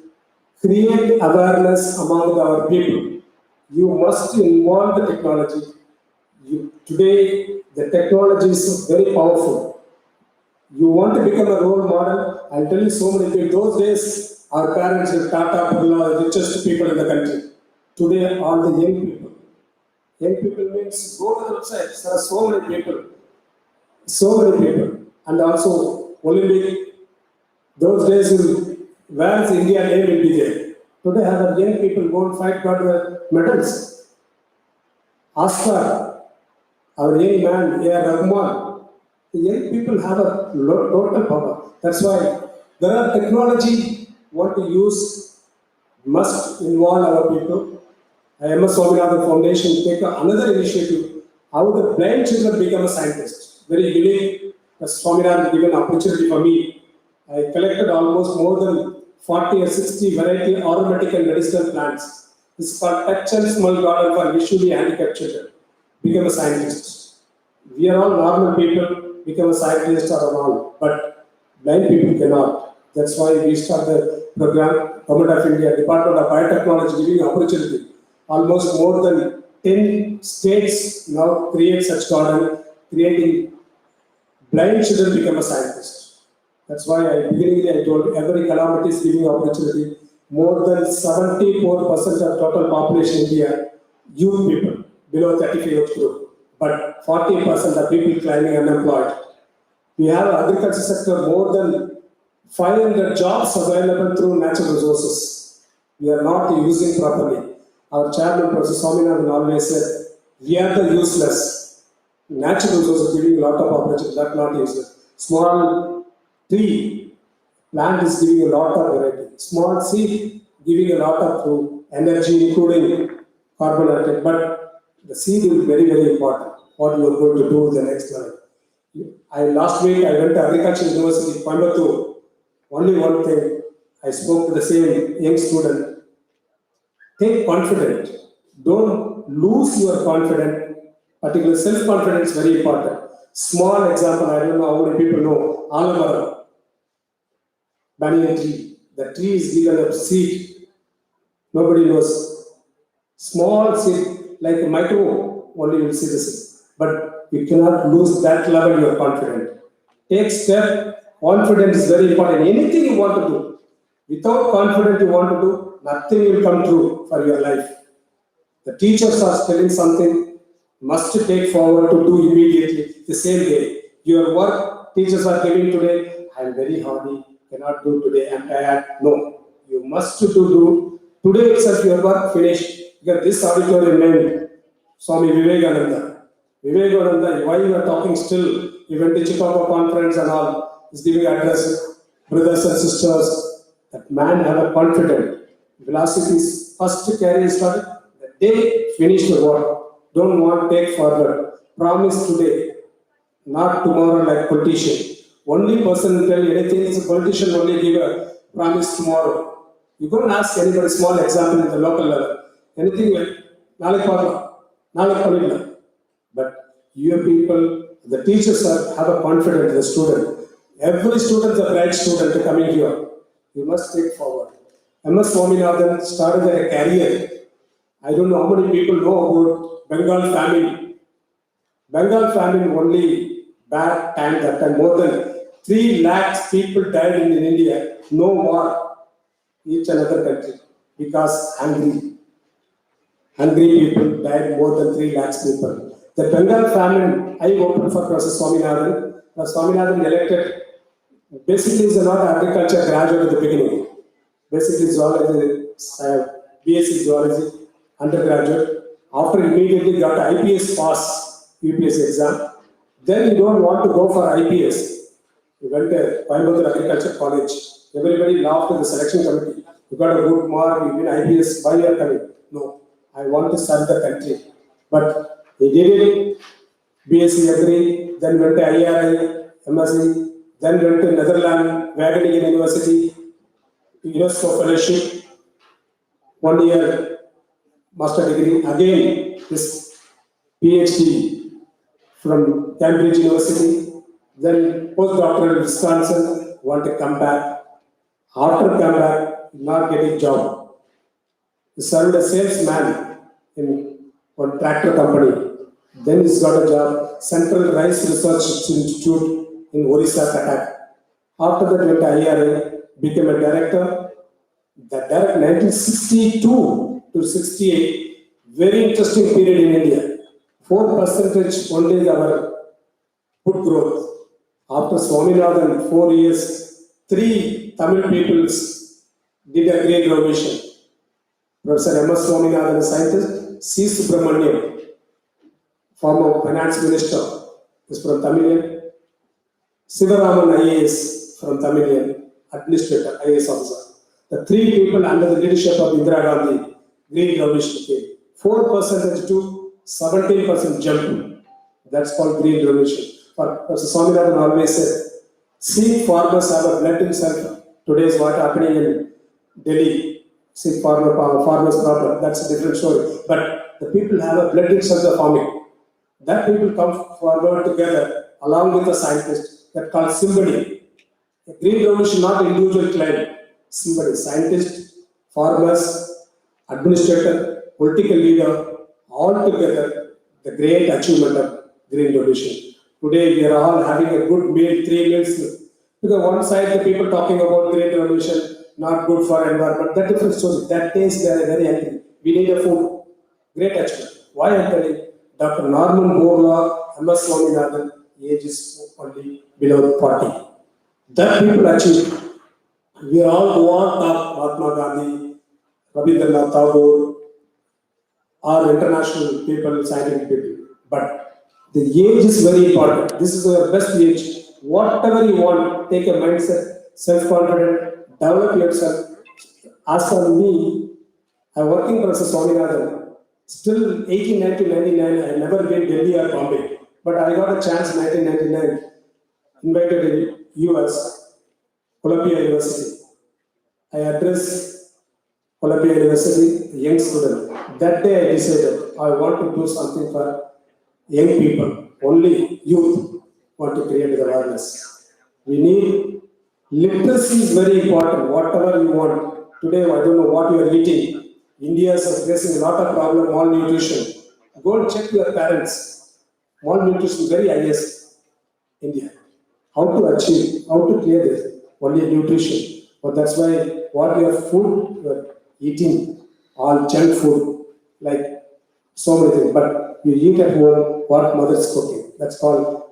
create awareness among our people. You must involve the technology. Today, the technology is very powerful. You want to become a role model, I'll tell you so many things. Those days, our parents were Tata, Birla, the richest people in the country. Today, all the young people. Young people means go to the website. There are so many people. So many people. And also, Olympic, those days, where is India name will be there. Today, our young people go and fight, got the medals. Oscar, our young man, A.R. Rahman, the young people have a total power. That's why there are technology what to use must involve our people. MS Swaminathan Foundation take another initiative how the blind children become a scientist. Very unique. Swaminathan given opportunity for me. I collected almost more than 40 or 60 variety aromatic and medicinal plants. This is called touch and smell garden for visually handicapped children. Become a scientist. We are all normal people, become a scientist or all, but blind people cannot. That's why we start the program, Government of India, Department of Biotechnology giving opportunity. Almost more than 10 states now create such garden, creating blind children become a scientist. That's why beginningly I told every calamity is giving opportunity. More than 74% of total population in India, youth people below 35 age group, but 40% of people climbing unemployed. We have agriculture sector more than 500 jobs available through natural resources. We are not using properly. Our chairman, Professor Swaminathan, always said, we are the useless. Natural resources giving a lot of opportunity, that's not useless. Small tree, plant is giving a lot of variety. Small seed, giving a lot of food, energy, including carbon dioxide. But the seed is very, very important. What you are going to do in the next level. Last week, I went to Agriculture University, Coimbatore. Only one thing, I spoke to the same young student. Take confidence. Don't lose your confidence. Particularly self-confidence is very important. Small example, I don't know how many people know. Alamara, banyan tree. The tree is given a seed. Nobody knows. Small seed, like a micro, only you will see the seed. But you cannot lose that level you are confident. Take step. Confidence is very important. Anything you want to do. Without confidence you want to do, nothing will come true for your life. The teachers are telling something, must take forward to do immediately, the same day. Your work, teachers are giving today, I am very horny, cannot do today, I am tired. No, you must do. Today itself your work finished. Because this auditorium named Swami Vivekananda. Vivekananda, why you are talking still? He went to Chicago conference and all. He's giving address. Brothers and sisters, that man have a confidence. Philosophy is first carry started. The day finish the work. Don't want take forward. Promise today, not tomorrow like politician. Only person who tell anything is a politician only give a promise tomorrow. You go and ask anybody small example in the local level. Anything like Nalik Parla, Nalik Palila. But your people, the teachers have a confidence in the student. Every student is a bright student coming here. You must take forward. MS Swaminathan started a career. I don't know how many people know about Bengal famine. Bengal famine only bad time that time. More than 3 lakhs people died in India. No war. Each another country. Because hungry. Hungry people died more than 3 lakhs people. The Bengal famine, I opened for Professor Swaminathan. Swaminathan elected. Basically, he's not agriculture graduate at the beginning. Basically, zoology, BSc zoology, undergraduate. After immediately got IPS pass, UPS exam. Then you don't want to go for IPS. You went to Coimbatore Agriculture College. Everybody laughed at the selection committee. You got a good mark, you win IPS, why you are coming? No, I want to serve the country. But he did it, BSc Agri, then went to IRI, MSc, then went to Netherlands, Wageningen University, UNESCO Fellowship, 1 year master degree, again this PhD from Cambridge University, then postdoctoral in Wisconsin, want to come back. After come back, not getting job. He served as salesman in one tractor company. Then he's got a job, Central Rice Research Institute in Orissa, Cuttack. After that, went to IRA, became a director. The direct 1962 to 68, very interesting period in India. 4% only our food growth. After Swaminathan, 4 years, 3 Tamil peoples did a great revolution. Professor M.S. Swaminathan, a scientist, C. Subramaniam, former finance minister, is from Tamilian. Sivaraman IAS from Tamilian, administrator, IAS officer. The 3 people under the leadership of Indira Gandhi, Green Revolution came. 4% to 17% jump. That's called Green Revolution. But Professor Swaminathan always said, Sikh farmers have a blood himself. Today is what happening in Delhi. Sikh farmers problem. That's a different story. But the people have a blood himself of farming. That people come forward together along with the scientists that called symbody. The Green Revolution, not individual claim. Symbody, scientist, farmers, administrator, political leader, all together, the great achievement of Green Revolution. Today we are all having a good meal, 3 meals. Because one side the people talking about Green Revolution, not good for environment, that different story. That taste they are very angry. We need a food. Great achievement. Why I am telling? Dr. Norman Borlaug, M.S. Swaminathan, age is only below 40. That people achieved. We all want Mahatma Gandhi, Rabindranath Tagore, or international people, scientific people. But the age is very important. This is our best age. Whatever you want, take a mindset, self-confident, develop yourself. As for me, I'm working for Professor Swaminathan. Still 1890 to 99, I never been Delhi or Bombay. But I got a chance in 1999, invited in US, Columbia University. I addressed Columbia University, young student. That day I decided I want to do something for young people. Only youth want to create the awareness. We need literacy is very important. Whatever you want. Today I don't know what you are eating. India is facing a lot of problem, malnutrition. Go and check your parents. Malnutrition is very highest India. How to achieve, how to clear this? Only nutrition. But that's why what your food you are eating, all junk food, like so many things. But you eat at home what mother's cooking. That's called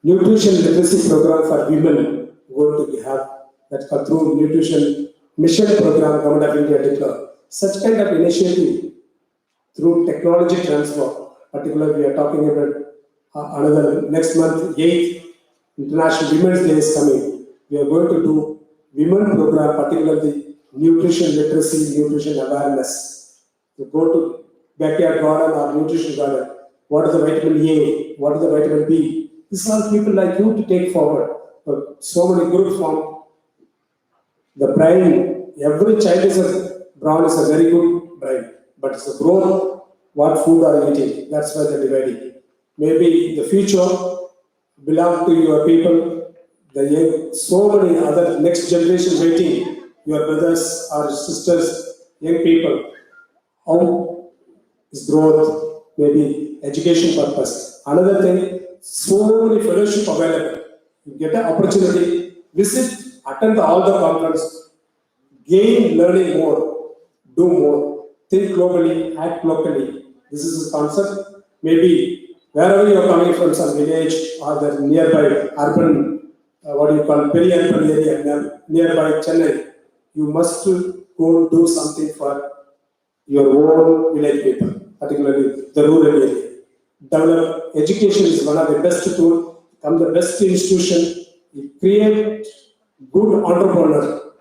nutrition literacy program for women. Going to have that's called through nutrition mission program Government of India declared. Such kind of initiative through technology transfer. Particularly, we are talking about another next month, 8th International Women's Day is coming. We are going to do women program, particularly nutrition literacy, nutrition awareness. You go to backyard garden or nutrition garden. What is the vitamin A? What is the vitamin B? These are people like you to take forward. So many groups form. The brain, every child is a very good brain, but it's the growth, what food are you eating. That's why they're dividing. Maybe the future belong to your people, the young, so many other next generation waiting, your brothers or sisters, young people. How is growth, maybe education purpose. Another thing, so many fellowship available. You get an opportunity, visit, attend all the conference, gain learning more, do more, think globally, act locally. This is the concept. Maybe wherever you are coming from, some village or the nearby urban, what do you call peri-urban area, nearby Chennai, you must go do something for your own village people, particularly the rural area. Develop education is one of the best tools, become the best institution, you create good entrepreneur.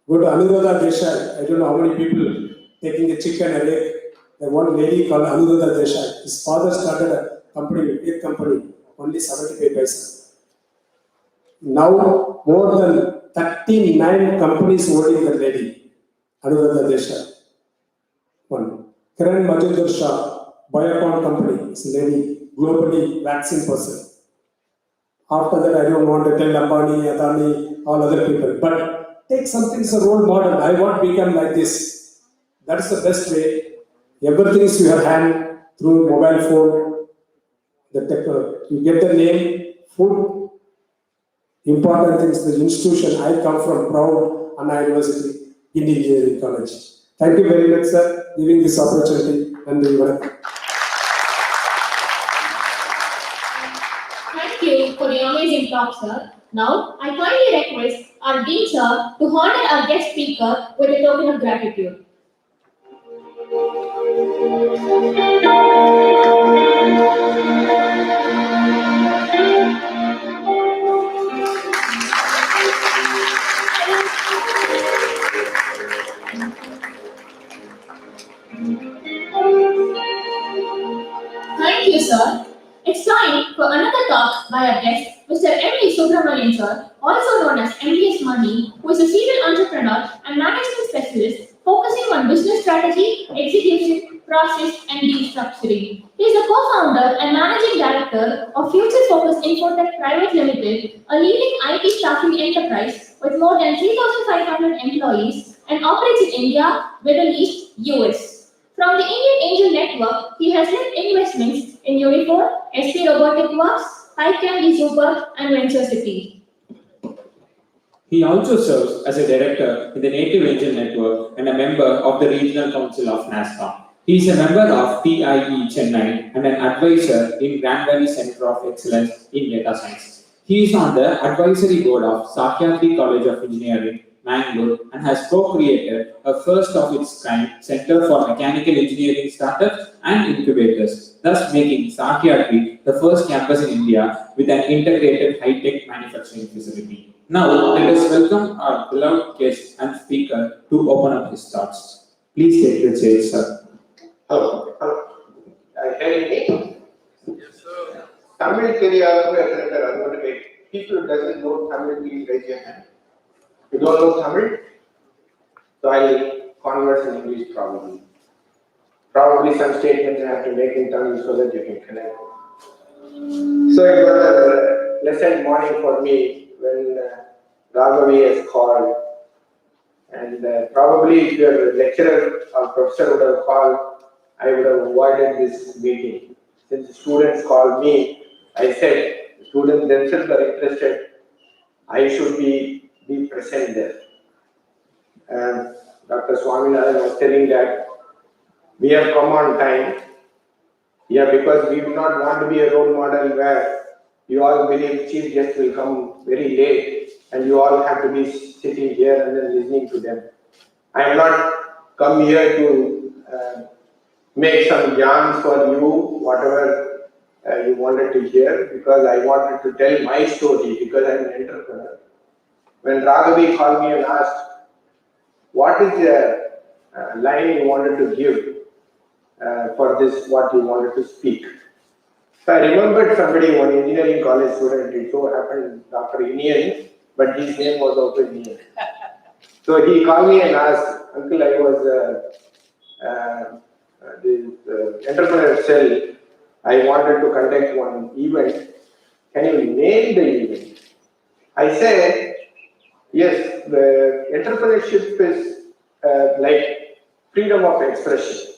Go to Anuradha Desai, I don't know how many people taking a chicken and egg. There one lady called Anuradha Desai. His father started a company, egg company, only 75 paisa. Now more than 39 companies holding the lady, Anuradha Desai. One. Kiran Majumdar Shah, Biocon company, is a lady, globally vaccine person. After that, I don't want to tell Ambani, Adani, all other people. But take something as a role model. I want to become like this. That is the best way. Everything is in your hand through mobile phone. The technology. You get the name, food. Important things. The institution I come from, proud Anna University, Indian Engineering College. Thank you very much, sir, giving this opportunity. And
Thank you for the amazing talk, sir. Now, I kindly request our Dean, sir, to honor our guest speaker with a token of gratitude. Thank you, sir. It's time for another talk by our guest, Mr. M.D. Subramanian, sir, also known as MDS Money, who is a serial entrepreneur and management specialist focusing on business strategy, execution, process, and restructuring. He is the co-founder and managing director of Future Focus Infotech Private Limited, a leading IT staffing enterprise with more than 3,500 employees and operates in India, Middle East, US. From the Indian Angel Network, he has led investments in Uniform, SP Robotic Works, HighCam Super, and Venture City.
He also serves as a director in the Native Angel Network and a member of the Regional Council of NASCOM. He is a member of TIE Chennai and an advisor in Grand Valley Center of Excellence in Data Science. He is on the advisory board of Sakyatri College of Engineering, Mangalore, and has co-created a first of its kind Center for Mechanical Engineering Startups and Incubators, thus making Sakyatri the first campus in India with an integrated high-tech manufacturing facility. Now, let us welcome our beloved guest and speaker to open up his thoughts. Please take the chair, sir.
Hello. Hearing me? Yes, sir. Tamil தெரியாதவங்க people who doesn't know Tamil, please raise your hand. You don't know Tamil? So I'll converse in English probably. Probably some statements I have to make in Tamil so that you can connect. So it was a pleasant morning for me when Raghavi has called. And probably if your lecturer or professor would have called, I would have avoided this meeting. Since students called me, I said, students themselves are interested, I should be present there. Dr. Swaminathan was telling that we have come on time. Yeah, because we do not want to be a role model where you all believe chief guests will come very late and you all have to be sitting here and then listening to them. I am not come here to make some yarns for you, whatever you wanted to hear, because I wanted to tell my story because I am an entrepreneur. When Raghavi called me and asked, what is the line you wanted to give for this, what you wanted to speak? So I remembered somebody, one engineering college student, it so happened Dr. Inian, but his name was also Inian. So he called me and asked, Uncle, I was the entrepreneur cell. I wanted to conduct one event. Can you name the event? I said, yes, the entrepreneurship is like freedom of expression.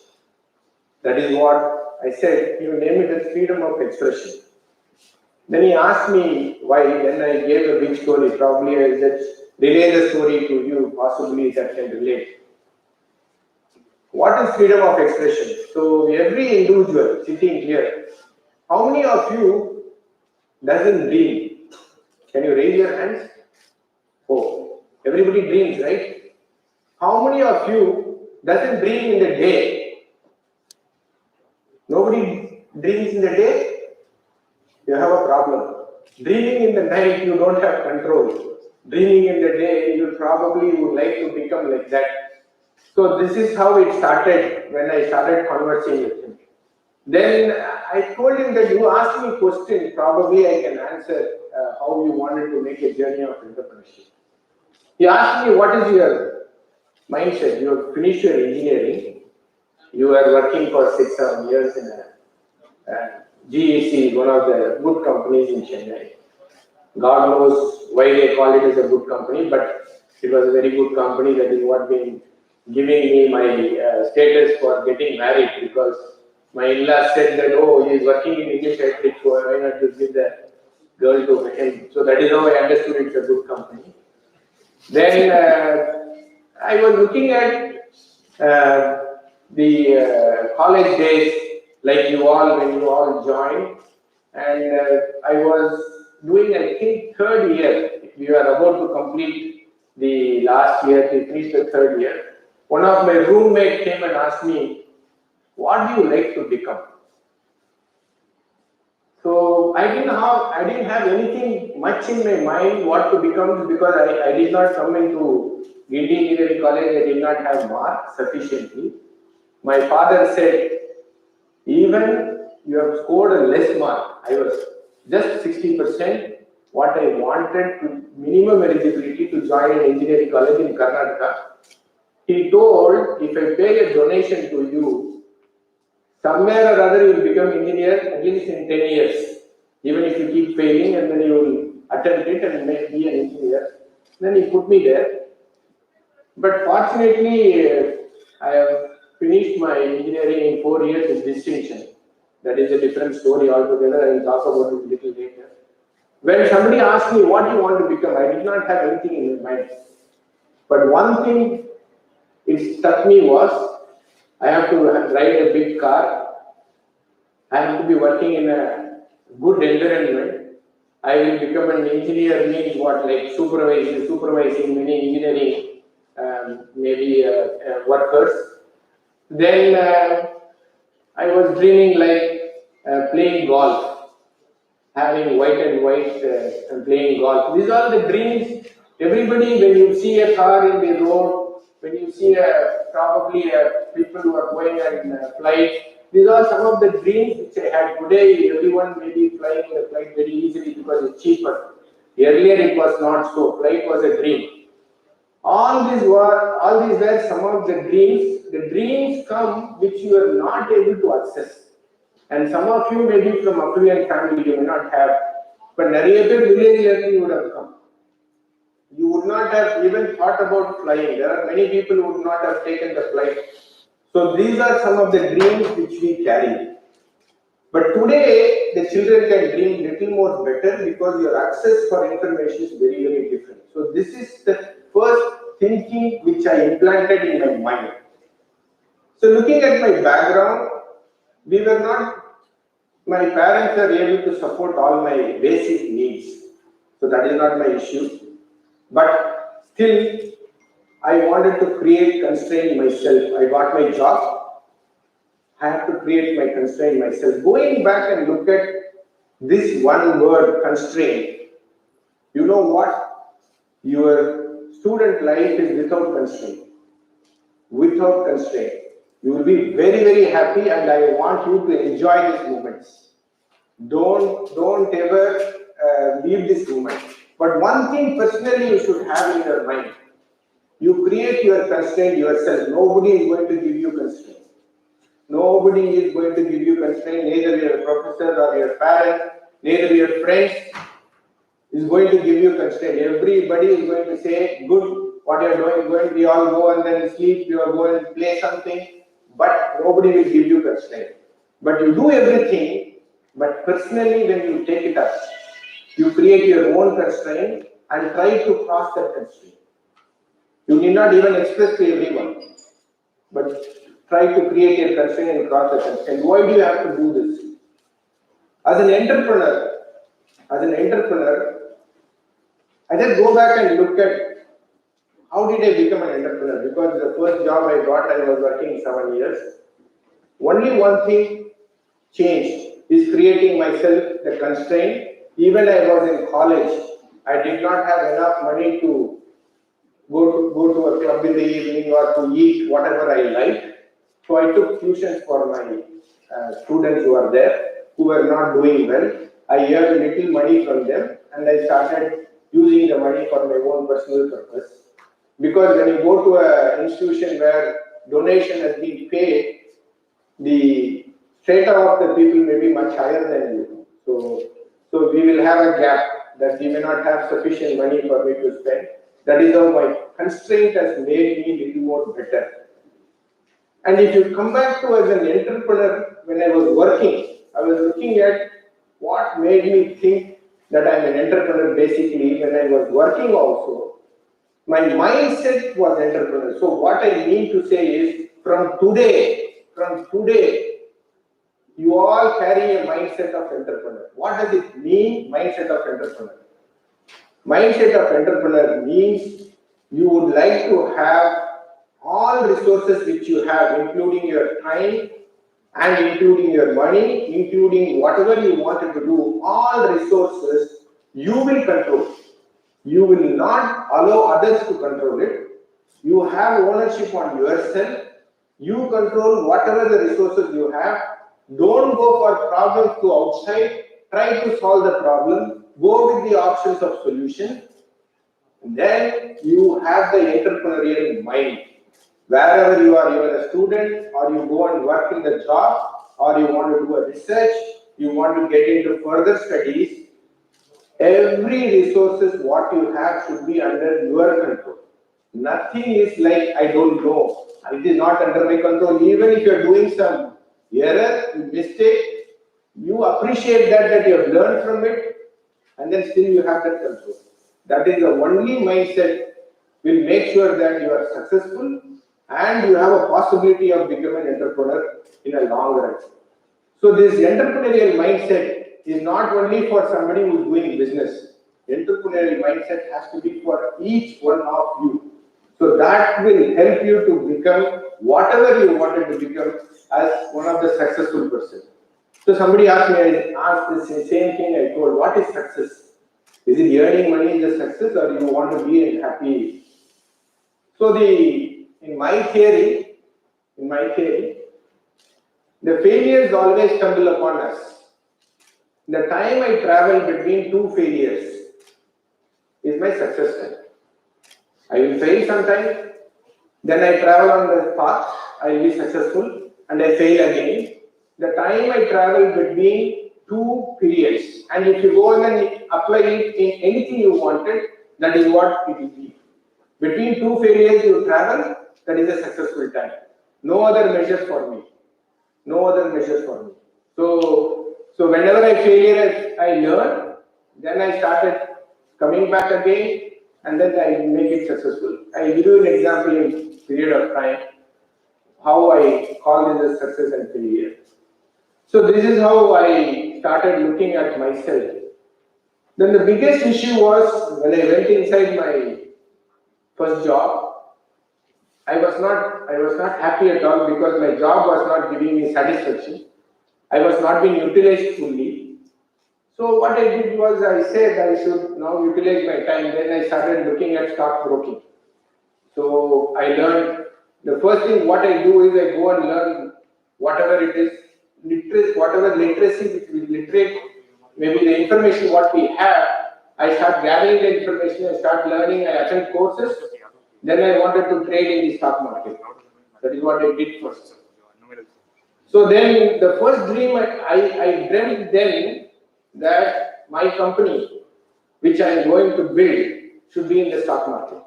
That is what I said. You name it as freedom of expression. Then he asked me why. Then I gave a big story. Probably I said, relay the story to you. Possibly that can relate. What is freedom of expression? So every individual sitting here, how many of you doesn't dream? Can you raise your hands? Oh, everybody dreams, right? How many of you doesn't dream in the day? Nobody dreams in the day? You have a problem. Dreaming in the night, you don't have control. Dreaming in the day, you probably would like to become like that. So this is how it started when I started conversing with him. Then I told him that you asked me a question, probably I can answer how you wanted to make a journey of entrepreneurship. He asked me, what is your mindset? You have finished your engineering. You are working for 6-7 years in a GEC, one of the good companies in Chennai. God knows why they call it as a good company, but It was a very good company. That is what been giving me my status for getting married, because my in-laws said that, oh, he is working in English ethics, so why not to give the girl to him? So that is how I understood it's a good company. Then I was looking at the college days, like you all, when you all joined, and I was doing, I think, third year. We were about to complete the last year, we finished the third year. One of my roommate came and asked me, what do you like to become? So I didn't have anything much in my mind what to become, because I did not come into Indian Engineering College. I did not have marks sufficiently. My father said, even you have scored a less mark. I was just 60%. What I wanted to minimum eligibility to join an engineering college in Karnataka. He told, if I pay a donation to you, somewhere or other you will become engineer at least in 10 years. Even if you keep failing, and then you will attempt it and be an engineer. Then he put me there. But fortunately, I have finished my engineering in 4 years with distinction. That is a different story altogether. I will talk about it a little later. When somebody asked me what you want to become, I did not have anything in my mind. But one thing it struck me was, I have to ride a big car. I have to be working in a good environment. I will become an engineer means what, like supervising many engineering workers. Then I was dreaming like playing golf, having white and white and playing golf. These are the dreams. Everybody, when you see a car in the road, when you see probably people who are going and flight, these are some of the dreams which I had. Today, everyone may be flying in a flight very easily because it's cheaper. Earlier, it was not so. Flight was a dream. All these were some of the dreams. The dreams come which you are not able to access. And some of you may be from affluent family, you may not have. But நிறைய பேர் village you would have come. You would not have even thought about flying. There are many people who would not have taken the flight. So these are some of the dreams which we carry. But today, the children can dream little more better because your access for information is very, very different. So this is the first thinking which I implanted in my mind. So looking at my background, my parents are able to support all my basic needs. So that is not my issue. But still, I wanted to create constraint myself. I got my job. I have to create my constraint myself. Going back and look at this one word, constraint, you know what? Your student life is without constraint. Without constraint. You will be very, very happy, and I want you to enjoy these moments. Don't ever leave this moment. But one thing personally you should have in your mind. You create your constraint yourself. Nobody is going to give you constraint. Nobody is going to give you constraint, neither your professor or your parent, neither your friends is going to give you constraint. Everybody is going to say, good, what you are doing, we all go and then sleep, you are going to play something, but nobody will give you constraint. But you do everything, but personally when you take it up, you create your own constraint and try to cross that constraint. You need not even express to everyone, but try to create a constraint and cross the constraint. Why do you have to do this? As an entrepreneur, I just go back and look at how did I become an entrepreneur? Because the first job I got, I was working 7 years. Only one thing changed is creating myself the constraint. Even I was in college, I did not have enough money to go to a club in the evening or to eat whatever I liked. So I took tuitions for my students who are there, who were not doing well. I earned little money from them, and I started using the money for my own personal purpose. Because when you go to an institution where donation has been paid, the strata of the people may be much higher than you. So we will have a gap that we may not have sufficient money for me to spend. That is how my constraint has made me little more better. And if you come back to as an entrepreneur, when I was working, I was looking at what made me think that I'm an entrepreneur basically when I was working also. My mindset was entrepreneur. So what I mean to say is from today, you all carry a mindset of entrepreneur. What does it mean, mindset of entrepreneur? Mindset of entrepreneur means you would like to have all resources which you have, including your time and including your money, including whatever you wanted to do, all resources you will control. You will not allow others to control it. You have ownership on yourself. You control whatever the resources you have. Don't go for problems to outside. Try to solve the problem. Go with the options of solution. Then you have the entrepreneurial mind. Wherever you are a student, or you go and work in the job, or you want to do a research, you want to get into further studies, every resources what you have should be under your control. Nothing is like, I don't know, it is not under my control. Even if you are doing some error, mistake, you appreciate that you have learned from it, and then still you have that control. That is the only mindset will make sure that you are successful and you have a possibility of becoming an entrepreneur in a long run. So this entrepreneurial mindset is not only for somebody who is doing business. Entrepreneurial mindset has to be for each one of you. So that will help you to become whatever you wanted to become as one of the successful person. So somebody asked me, I asked the same thing I told, what is success? Is it earning money is a success, or you want to be happy? So in my theory, the failures always stumble upon us. The time I travel between two failures is my success time. I will fail sometime, then I travel on the path, I will be successful, and I fail again. The time I travel between two periods, and if you go and apply it in anything you wanted, that is what it will be. Between two failures you travel, that is a successful time. No other measures for me. So whenever I failure, I learn, then I started coming back again, and then I make it successful. I give you an example in period of time, how I call this as success and failure. So this is how I started looking at myself. Then the biggest issue was when I went inside my first job, I was not happy at all because my job was not giving me satisfaction. I was not being utilized fully. So what I did was I said I should now utilize my time. Then I started looking at stock broking. So I learned the first thing what I do is I go and learn whatever it is, whatever literacy which we literate, maybe the information what we have. I start gathering the information, I start learning, I attend courses. Then I wanted to trade in the stock market. That is what I did first. So then the first dream I dreamt then that my company, which I am going to build, should be in the stock market.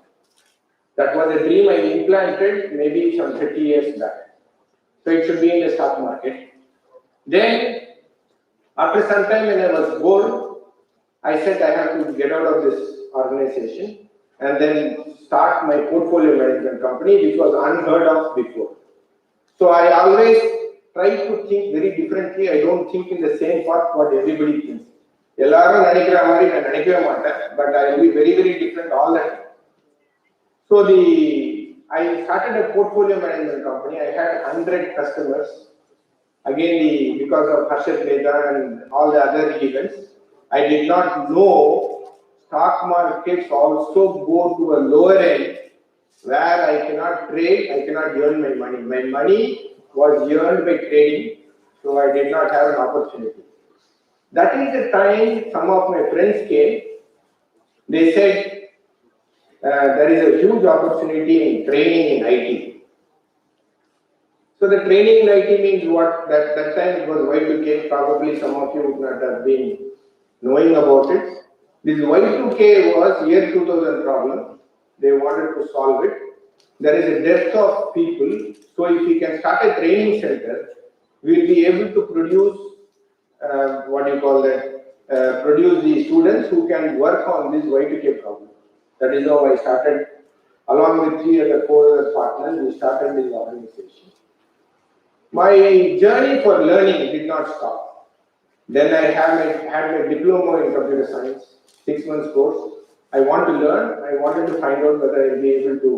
That was a dream I implanted maybe some 30 years back. So it should be in the stock market. Then, after some time when I was bored, I said I have to get out of this organization and then start my portfolio management company, which was unheard of before. So I always try to think very differently. I don't think in the same path what everybody thinks. எல்லாரும் நினைக்கிற மாதிரி நான் நினைக்கவே மாட்டேன், but I will be very, very different all the time. So I started a portfolio management company. I had 100 customers. Again, because of Harshad Mehta and all the other events, I did not know stock markets also go to a lower end where I cannot trade, I cannot earn my money. My money was earned by trading, so I did not have an opportunity. That is the time some of my friends came. They said, there is a huge opportunity in training in IT. So the training in IT means what? That time it was Y2K. Probably some of you would not have been knowing about it. This Y2K was year 2000 problem. they wanted to solve it. There is a dearth of people, so if we can start a training center, we will be able to produce produce the students who can work on this Y2K problem. That is how I started, along with 4 other partners, we started this organization. My journey for learning did not stop. Then I had my diploma in computer science, 6 months course. I want to learn, I wanted to find out whether I will be able to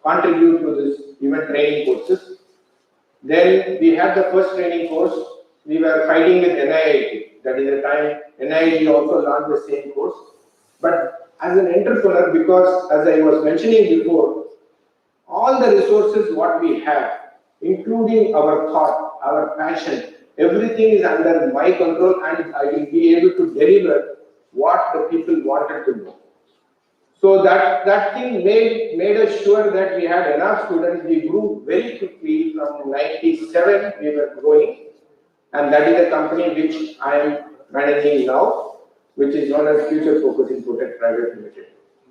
contribute to this event training courses. Then we had the first training course, we were fighting with NIIT. That is the time NIIT also launched the same course. But as an entrepreneur, because as I was mentioning before, all the resources what we have, including our thought, our passion, everything is under my control and I will be able to deliver what the people wanted to know. So that thing made us sure that we had enough students. We grew very quickly. From 97 we were growing, and that is the company which I am managing now, which is known as Future Focus Input Private Limited.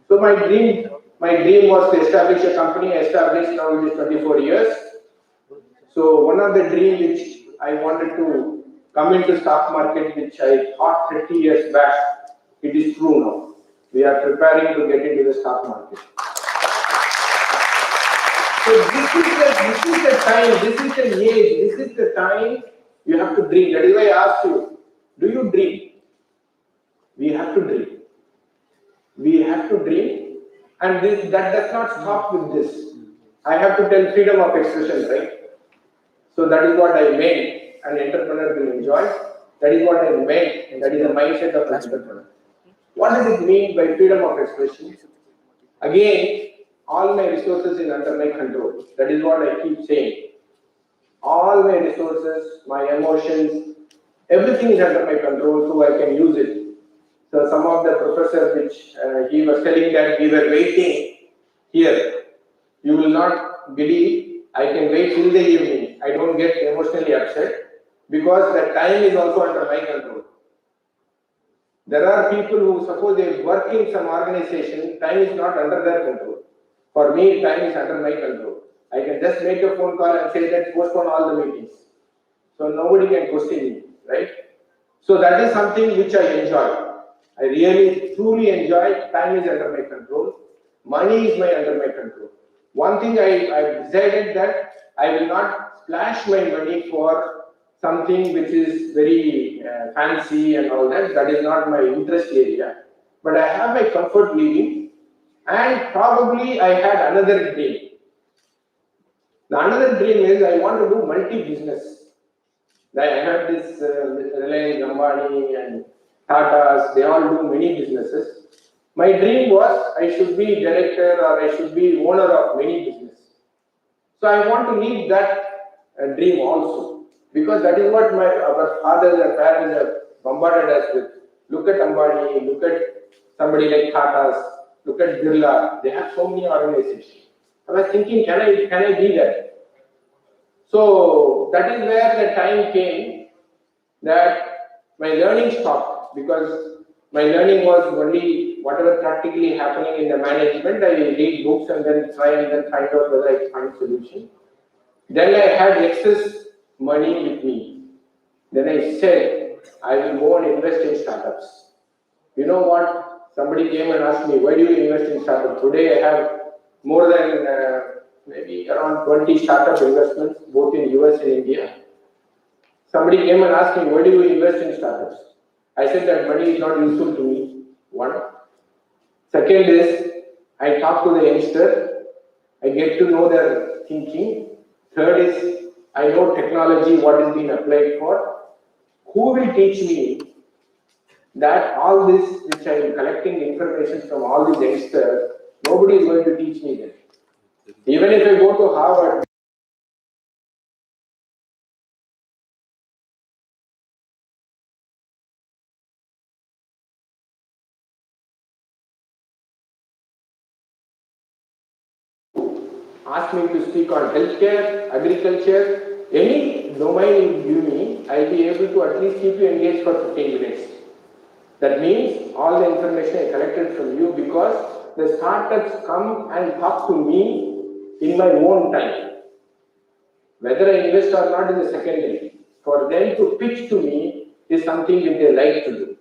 So my dream was to establish a company. I established now it is 24 years. So one of the dreams which I wanted to come into stock market, which I thought 30 years back, it is true now. We are preparing to get into the stock market. So this is the time, this is the age, this is the time you have to dream. That is why I asked you, do you dream? We have to dream. We have to dream, and that does not stop with this. I have to tell freedom of expression, right? So that is what I meant, an entrepreneur will enjoy. That is what I meant, that is the mindset of an entrepreneur. What does it mean by freedom of expression? Again, all my resources is under my control. That is what I keep saying. All my resources, my emotions, everything is under my control, so I can use it. So some of the professors which he was telling that we were waiting here, you will not believe, I can wait till the evening. I don't get emotionally upset because the time is also under my control. There are people who suppose they work in some organization, time is not under their control. For me, time is under my control. I can just make a phone call and say that postpone all the meetings. So nobody can question me, right? So that is something which I enjoy. I really, truly enjoy. Time is under my control. Money is under my control. One thing I decided that I will not splash my money for something which is very fancy and all that. That is not my interest area. But I have my comfort living, and probably I had another dream. The another dream is I want to do multi-business. I have this Reliance, Ambani and Tata's, they all do many businesses. My dream was I should be director or I should be owner of many businesses. So I want to lead that dream also, because that is what our fathers and parents have bombarded us with. Look at Ambani, look at somebody like Tata's, look at Birla. They have so many organizations. I was thinking, can I be that? So that is where the time came that my learning stopped, because my learning was only whatever practically happening in the management. I read books and then try and then find out whether I find solution. Then I had excess money with me. Then I said, I will go and invest in startups. You know what? Somebody came and asked me, why do you invest in startups? Today I have more than maybe around 20 startup investments, both in US and India. Somebody came and asked me, why do you invest in startups? I said that money is not useful to me, one. Second is, I talk to the youngster, I get to know their thinking. Third is, I know technology, what is being applied for. Who will teach me that all this, which I am collecting information from all these youngsters, nobody is going to teach me that. Even if I go to Harvard, ask me to speak on healthcare, agriculture, any domain you give me, I'll be able to at least keep you engaged for 15 minutes. That means all the information I collected from you, because the startups come and talk to me in my own time. Whether I invest or not is a secondary. For them to pitch to me is something that they like to do.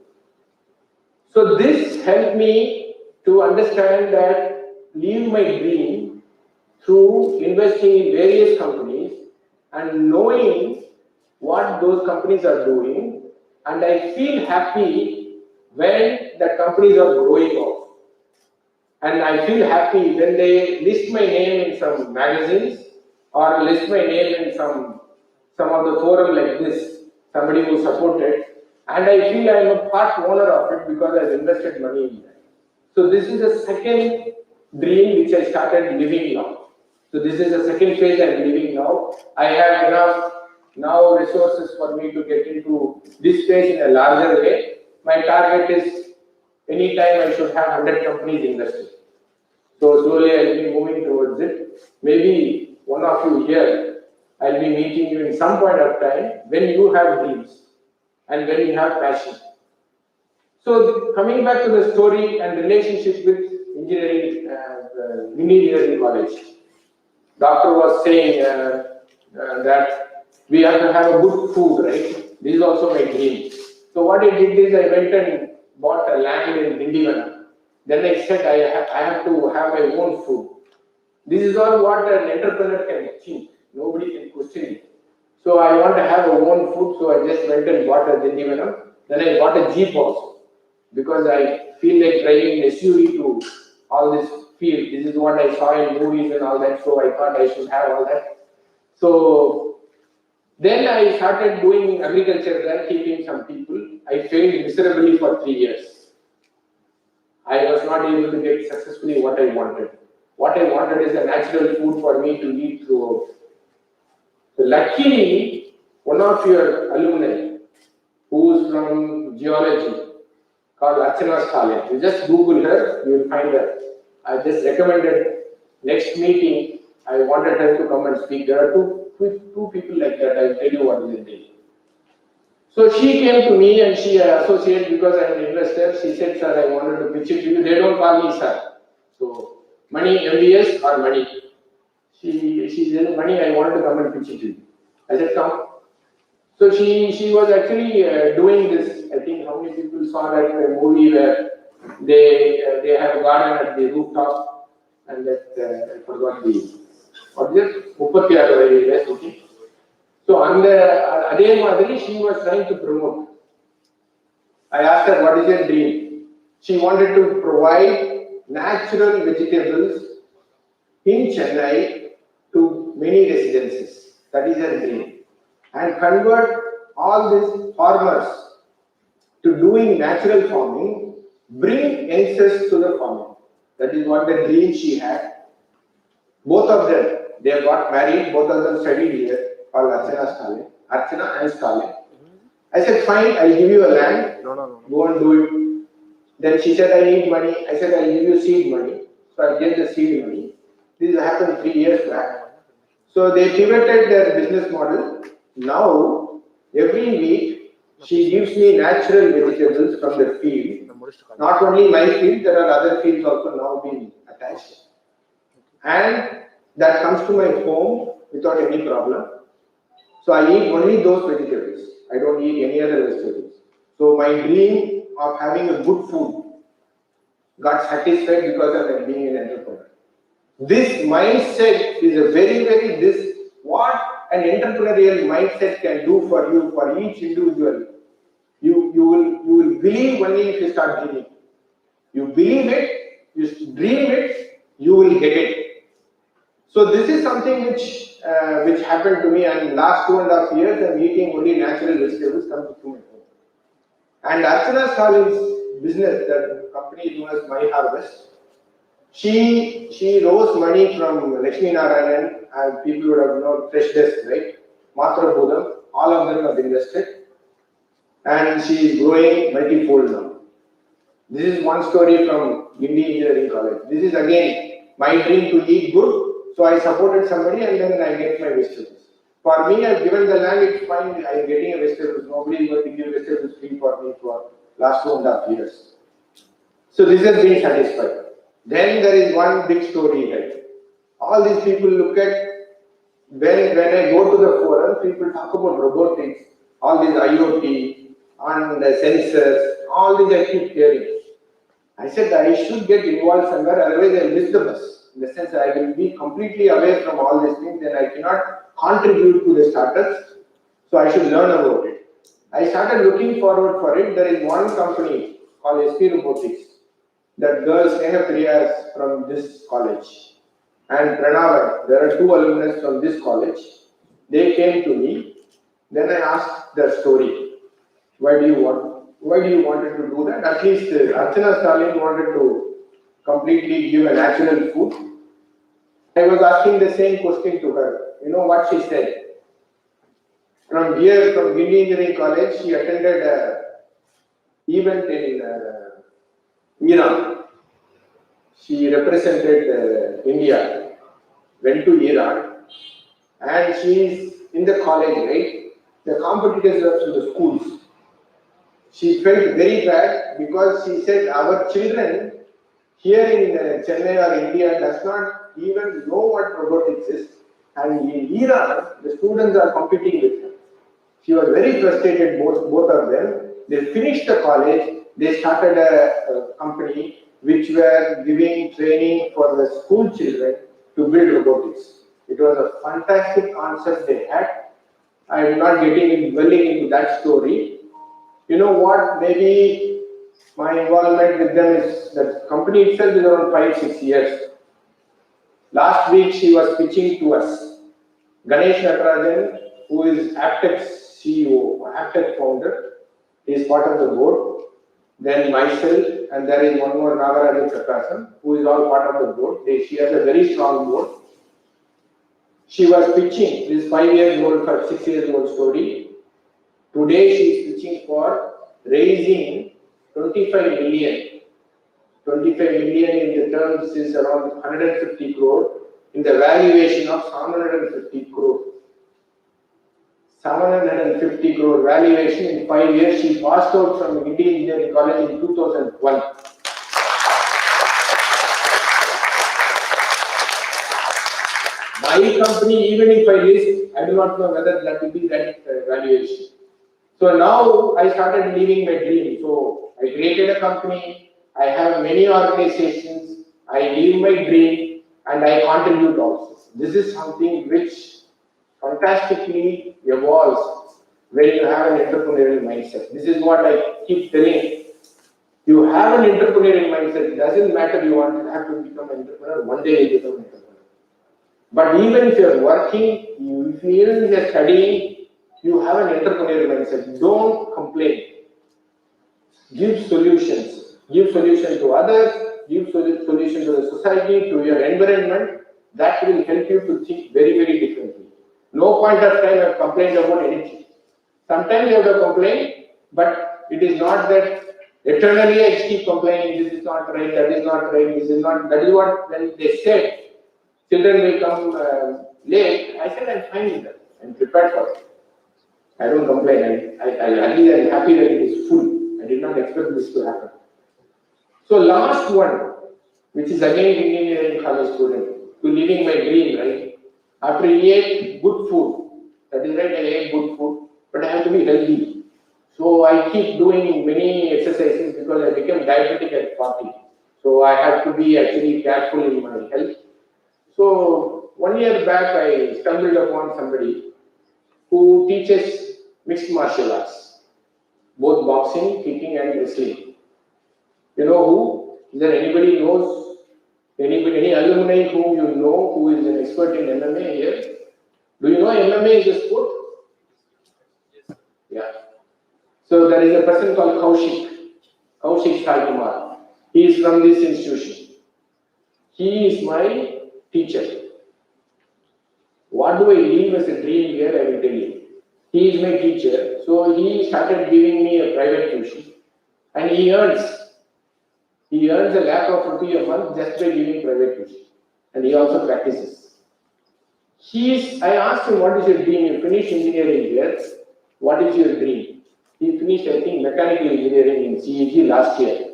So this helped me to understand that live my dream through investing in various companies and knowing what those companies are doing, and I feel happy when the companies are growing off. And I feel happy when they list my name in some magazines or list my name in some of the forum like this, somebody who supported, and I feel I am a part owner of it because I've invested money in that. So this is the second dream which I started living now. So this is the second phase I'm living now. I have enough now resources for me to get into this phase in a larger way. My target is anytime I should have 100 companies invested. So slowly I'll be moving towards it. Maybe one of you here, I'll be meeting you in some point of time when you have dreams and when you have passion. So coming back to the story and relationship with engineering college, doctor was saying that we have to have a good food, right? This is also my dream. So what I did is I went and bought a land in Dindivanam. Then I said I have to have my own food. This is all what an entrepreneur can achieve. Nobody can question it. So I want to have a own food, so I just went and bought a Dindivanam. Then I bought a Jeep also, because I feel like driving an SUV to all this field. This is what I saw in movies and all that, so I thought I should have all that. So then I started doing agriculture there, keeping some people. I failed miserably for 3 years. I was not able to get successfully what I wanted. What I wanted is a natural food for me to eat throughout. So luckily, one of your alumni, who is from geology, called Archana Stalin. You just Google her, you will find her. I just recommended next meeting, I wanted her to come and speak. There are two people like that. I'll tell you what is the deal. So she came to me and she associated because I'm an investor. She said, sir, I wanted to pitch it to you. They don't call me sir. So money, MBS or money. She said, money, I wanted to come and pitch it to you. I said, come. So she was actually doing this. I think how many people saw that movie where they have a garden at the rooftop, and that I forgot what is it? Uppatiyar West, okay. So on the Adhe Madhuri, she was trying to promote. I asked her, what is your dream? She wanted to provide natural vegetables in Chennai to many residences. That is her dream. And convert all these farmers to doing natural farming, bring youngsters to the farming. That is what the dream she had. Both of them, they got married, both of them studied here, called Archana and Stalin. I said, fine, I'll give you a land, go and do it. Then she said, I need money. I said, I'll give you seed money. So I gave the seed money. This happened 3 years back. So they pivoted their business model. Now, every week, she gives me natural vegetables from the field. Not only my field, there are other fields also now being attached. And that comes to my home without any problem. So I eat only those vegetables. I don't eat any other vegetables. So my dream of having a good food got satisfied because of being an entrepreneur. This mindset is a very, what an entrepreneurial mindset can do for you, for each individual. You will believe only if you start dreaming. You believe it, you dream it, you will get it. So this is something which happened to me, and last 2.5 years I'm eating only natural vegetables come to my home. And Archana Stalin's business, the company known as My Harvest, she rose money from Lakshmi Narayanan, and people would have known Fresh Desk, right? Matra Budam, all of them have invested, and she is growing multifold now. This is one story from Indian Engineering College. This is again my dream to eat good. So I supported somebody and then I get my vegetables. For me, I've given the land, it's fine, I'm getting a vegetables. Nobody is going to give vegetables free for me for last 2.5 years. So this has been satisfied. Then there is one big story, right? All these people look at, when I go to the forum, people talk about robotics, all these IoT and the sensors, all these I keep hearing. I said I should get involved somewhere, otherwise I'll miss the bus. In the sense I will be completely away from all these things, then I cannot contribute to the startups. So I should learn about it. I started looking forward for it. There is one company called SP Robotics. That girl Sneha Priya is from this college. And Pranavan, there are two alumni from this college. They came to me. Then I asked their story. Why do you wanted to do that? At least Archana Stalin wanted to completely give a natural food. I was asking the same question to her. You know what she said? From here, from Guinea Engineering College, she attended an event in Iran. She represented India, went to Iran, and she is in the college, right? The competitors are from the schools. She felt very bad because she said our children here in Chennai or India does not even know what robotics is, and in Iran the students are competing with her. She was very frustrated, both of them. They finished the college, they started a company which were giving training for the school children to build robotics. It was a fantastic concept they had. I am not dwelling into that story. You know what? Maybe my involvement with them is the company itself is around 5-6 years. Last week she was pitching to us. Ganesh Natarajan, who is Aptech's CEO, Aptech founder, is part of the board. Then myself, and there is one more Nagarajan Prakasan, who is all part of the board. She has a very strong board. She was pitching this 5 years old for 6 years old story. Today she is pitching for raising 25 million. 25 million in the terms is around 150 crore in the valuation of 750 crore. 750 crore valuation in 5 years. She passed out from Indian Engineering College in 2001. My company, even if I list, I do not know whether that will be that valuation. So now I started living my dream. So I created a company, I have many organizations, I live my dream, and I contribute also. This is something which fantastically evolves when you have an entrepreneurial mindset. This is what I keep telling. You have an entrepreneurial mindset. It doesn't matter you have to become an entrepreneur. One day you become an entrepreneur. But even if you're working, if even if you're studying, you have an entrepreneurial mindset. Don't complain. Give solutions. Give solution to others. Give solution to the society, to your environment. That will help you to think very, very differently. No point of time I've complained about anything. Sometimes you have to complain, but it is not that eternally I keep complaining, this is not right, that is not right, this is not, that is what, when they said, children will come late, I said I'm fine with that, I'm prepared for it. I don't complain, at least I'm happy that it is full. I did not expect this to happen. So last one, which is again engineering college student, to living my dream, right? After I ate good food, that is right, I ate good food, but I have to be healthy. So I keep doing many exercises because I became diabetic at 40. So I have to be actually careful in my health. So 1 year back, I stumbled upon somebody who teaches mixed martial arts, both boxing, kicking, and wrestling. You know who? Is there anybody knows? Any alumni whom you know who is an expert in MMA here? Do you know MMA is a sport? Yeah. So there is a person called Kaushik Sai Kumar. He is from this institution. He is my teacher. What do I leave as a dream here? I will tell you. He is my teacher. So he started giving me a private tuition. And he earns a lakh of rupee a month just by giving private tuition. And he also practices. I asked him, what is your dream? You finished engineering here. What is your dream? He finished, I think, mechanical engineering in CEG last year.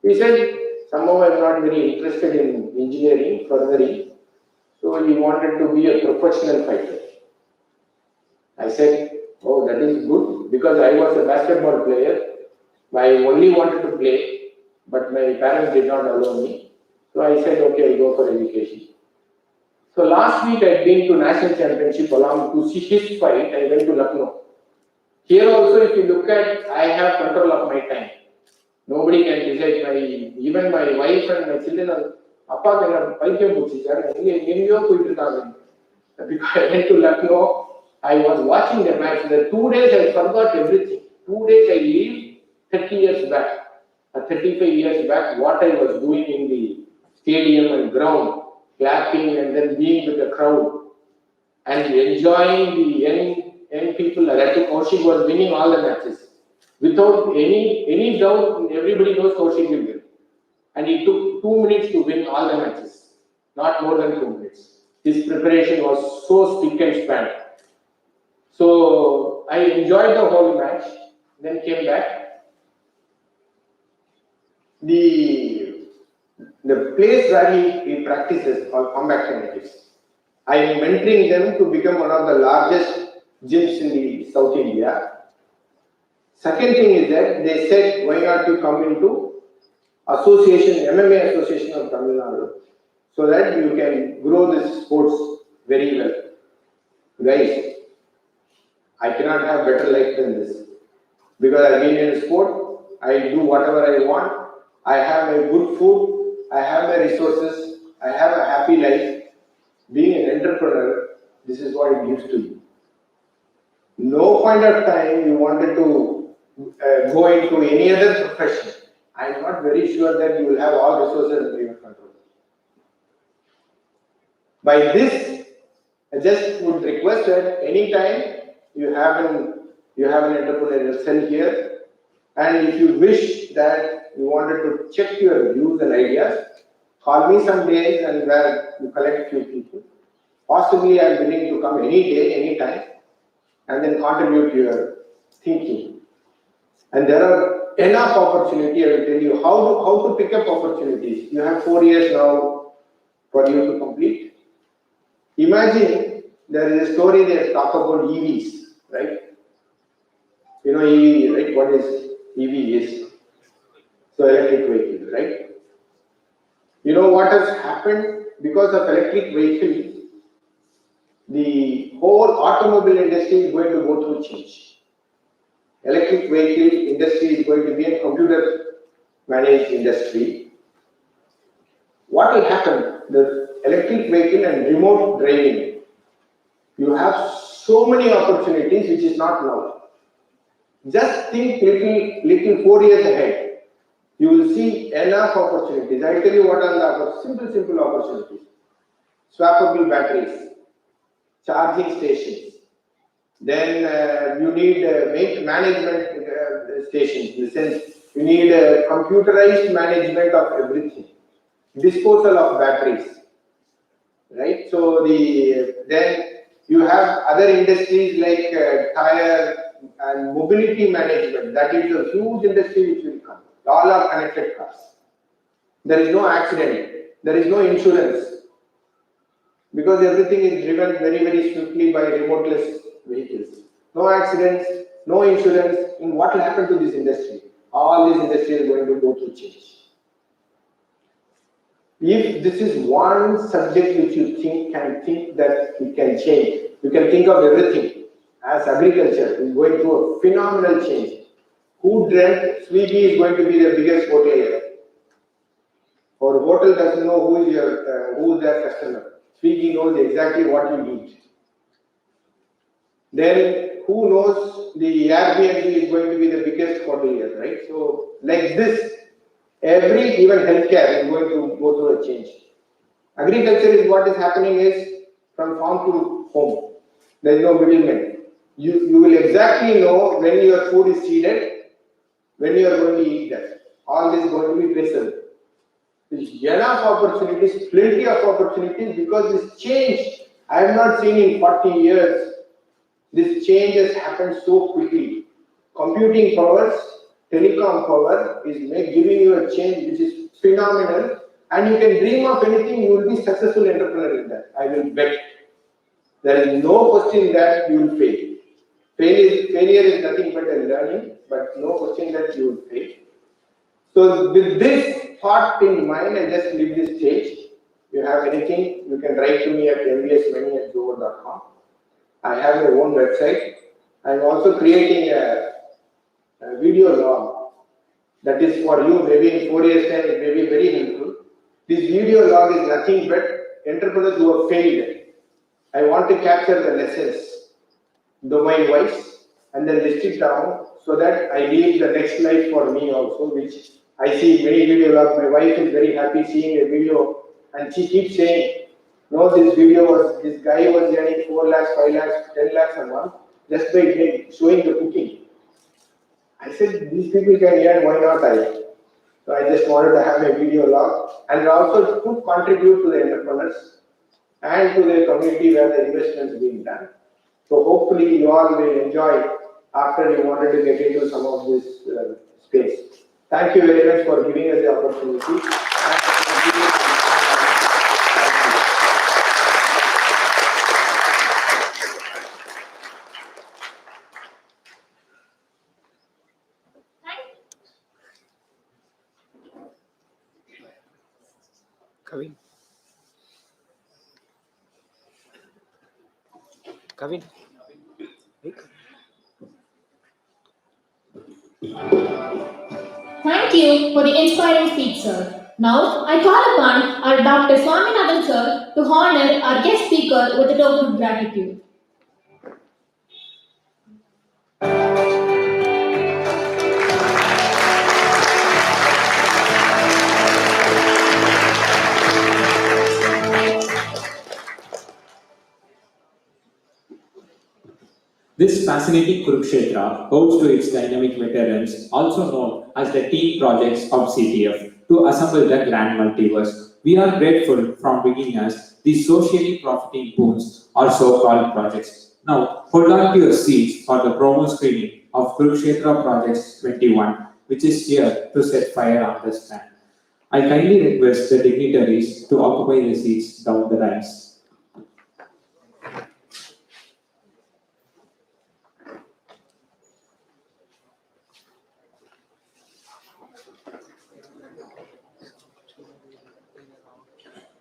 He said, somehow I'm not very interested in engineering furthering. So he wanted to be a professional fighter. I said, oh, that is good, because I was a basketball player. I only wanted to play, but my parents did not allow me. So I said, okay, I'll go for education. So last week I'd been to National Championship along to see his fight. I went to Lucknow. Here also, if you look at, I have control of my time. Nobody can decide even my wife and my children are, Appa can பைத்தியம் பிடிச்சிட்டாரு எங்கேயோ போயிட்டு இருக்காங்க. Because I went to Lucknow, I was watching the match. The 2 days I forgot everything. 2 days I lived 30 years back, 35 years back, what I was doing in the stadium and ground, clapping and then being with the crowd and enjoying the young people. Kaushik was winning all the matches. Without any doubt, everybody knows Kaushik will win. And he took 2 minutes to win all the matches, not more than 2 minutes. His preparation was so spick and span. So I enjoyed the whole match, then came back. The place where he practices called combat kinetics. I am mentoring them to become one of the largest gyms in the South India. Second thing is that they said, why not you come into association, MMA association of Tamil Nadu, so that you can grow this sports very well. Guys, I cannot have better life than this, because I've been in sport, I do whatever I want, I have a good food, I have my resources, I have a happy life. Being an entrepreneur, this is what it gives to you. No point of time you wanted to go into any other profession. I am not very sure that you will have all resources under your control. By this, I just would request that anytime you have an entrepreneurial cell here, and if you wish that you wanted to check your views and ideas, call me some days and where you collect few people. Possibly I am willing to come any day, any time, and then contribute to your thinking. And there are enough opportunity. I will tell you how to pick up opportunities. You have 4 years now for you to complete. Imagine there is a story they talk about EVs, right? You know EV, right? What is EV is? So electric vehicle, right? You know what has happened because of electric vehicle? The whole automobile industry is going to go through change. Electric vehicle industry is going to be a computer managed industry. What will happen? The electric vehicle and remote driving, you have so many opportunities which is not now. Just think little 4 years ahead. You will see enough opportunities. I will tell you what are the simple opportunities. Swappable batteries, charging stations. Then you need management stations. In the sense, you need computerized management of everything. Disposal of batteries, right? So then you have other industries like tire and mobility management. That is a huge industry which will come. All are connected cars. There is no accident. There is no insurance, because everything is driven very swiftly by remoteless vehicles. No accidents, no insurance. And what will happen to this industry? All this industry is going to go through change. If this is one subject which you can think that it can change, you can think of everything. As agriculture is going through a phenomenal change. Who dreamt Swiggy is going to be the biggest hotel here? Or hotel doesn't know who is their customer. Swiggy knows exactly what you need. Then who knows the Airbnb is going to be the biggest hotel here, right? So like this, even healthcare is going to go through a change. Agriculture is what is happening is from farm to home. There is no middleman. You will exactly know when your food is seeded, when you are going to eat that. All this is going to be traceable. There's enough opportunities, plenty of opportunities, because this change I have not seen in 40 years. This change has happened so quickly. Computing powers telecom power is giving you a change which is phenomenal, and you can dream of anything, you will be successful entrepreneur in that. I will bet. There is no question that you will fail. Failure is nothing but a learning, but no question that you will fail. So with this thought in mind, I just leave this stage. If you have anything, you can write to me at mbsmoney@zoho.com. I have my own website. I'm also creating a video log that is for you. Maybe in 4 years' time, it may be very helpful. This video log is nothing but entrepreneurs who have failed. I want to capture the lessons domain-wise and then list it down so that I leave the next life for me also, which I see many video logs. My wife is very happy seeing a video and she keeps saying, no, this guy was earning 4 lakhs, 5 lakhs, 10 lakhs a month just by showing the cooking. I said, these people can earn, why not I? So I just wanted to have a video log and also to contribute to the entrepreneurs and to the community where the investment is being done. So hopefully you all will enjoy after you wanted to get into some of this space. Thank you very much for giving us the opportunity.
Kavin. Kavin.
Thank you for the inspiring speech, sir. Now, I call upon our Dr. Swaminathan, sir, to honor our guest speaker with a token of gratitude.
This fascinating Kurukshetra owes to its dynamic veterans, also known as the team projects of CTF, to assemble the grand multiverse. We are grateful from beginning as these socially profiting boons or so-called projects. Now, hold on to your seats for the promo screening of Kurukshetra Projects 21, which is here to set fire on the stand. I kindly request the dignitaries to occupy the seats down the lines.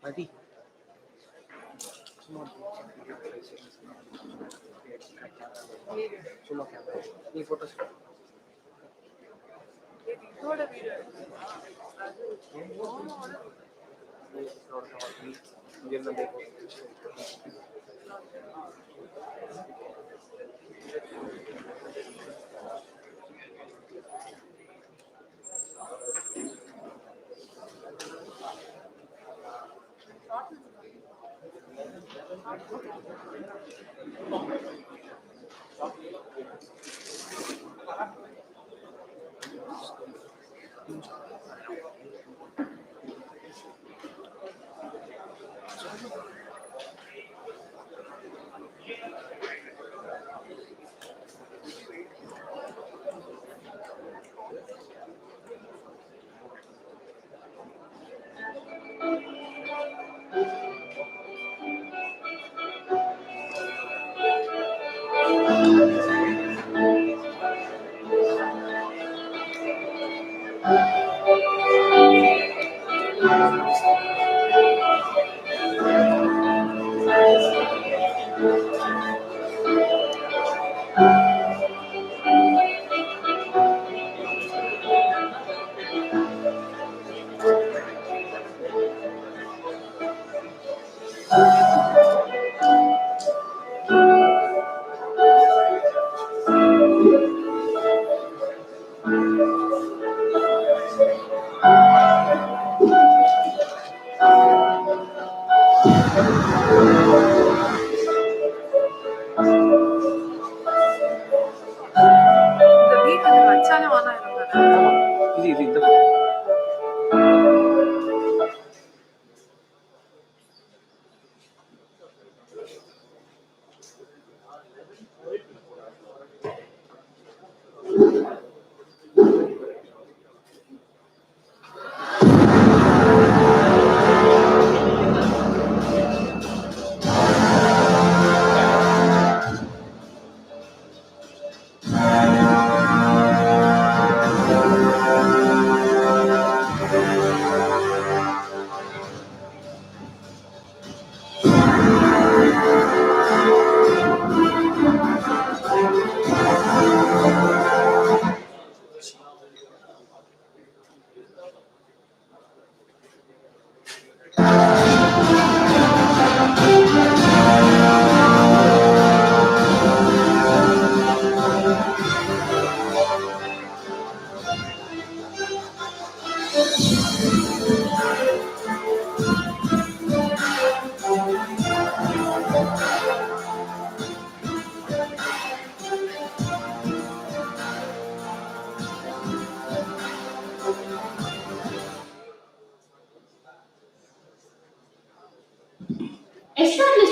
Adi. Sumo camera. Any photos?
இது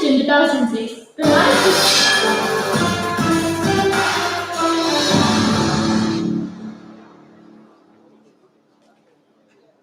in 2006 to nourish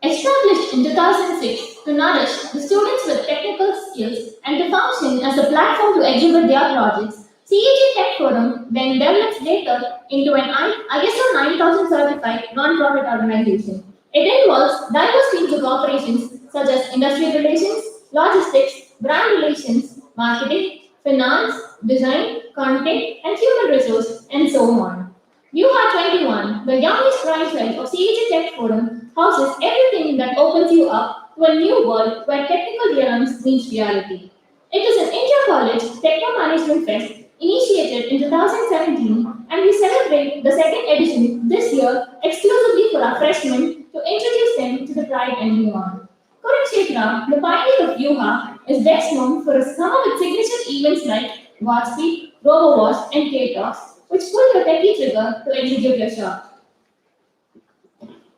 Established in 2006 to nourish the students with technical skills and to function as a platform to exhibit their projects, CEG Tech Forum then develops later into an ISO 9000 certified non-profit organization. It involves diverse fields of operations such as industrial relations, logistics, brand relations, marketing, finance, design, content, and human resource, and so on. Vyuhaa 21, the youngest franchise of CEG Tech Forum, houses everything that opens you up to a new world where technical realms meet reality. It is an inter-college techno-management fest initiated in 2017, and we celebrate the second edition this year exclusively for our freshmen to introduce them to the pride and beyond. Kurukshetra, the pioneer of Vyuhaa, is best known for his summer with signature events like Watspeed, RoboWash, and K-Talks, which pull your techie trigger to execute your shot.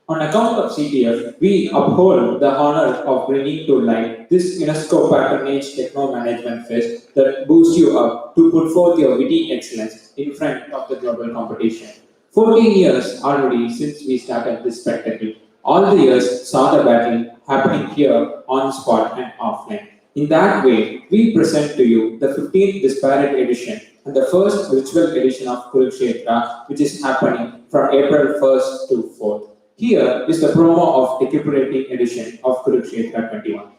On account of CTF, we uphold the honor of bringing to light this UNESCO patronage techno management fest that boosts you up to put forth your witty excellence in front of the global competition. 14 years already since we started this spectacle. All the years saw the battle happening here on spot and offline. In that way, we present to you the 15th disparate edition and the first virtual edition of Kurukshetra, which is happening from April 1st to 4th. Here is the promo of recuperating edition of Kurukshetra 21.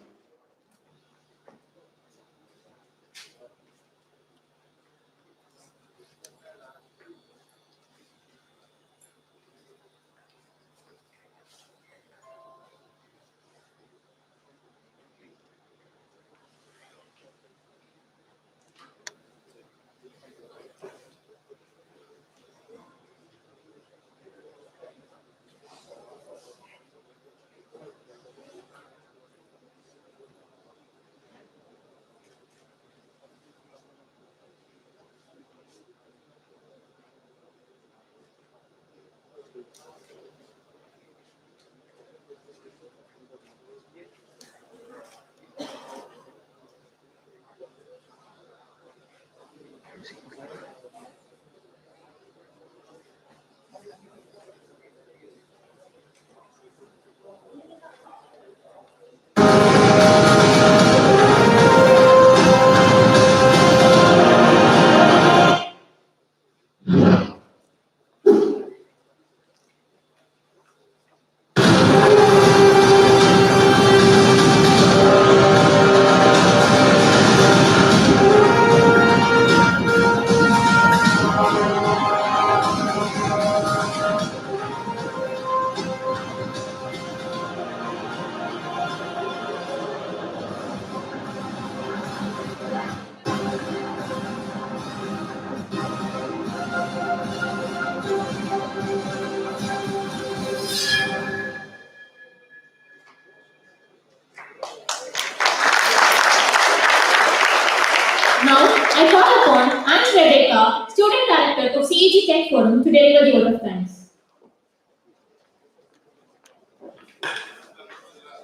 Now, I call upon Anne Rebecca, Student Director of CEG Tech Forum, to deliver the vote of thanks.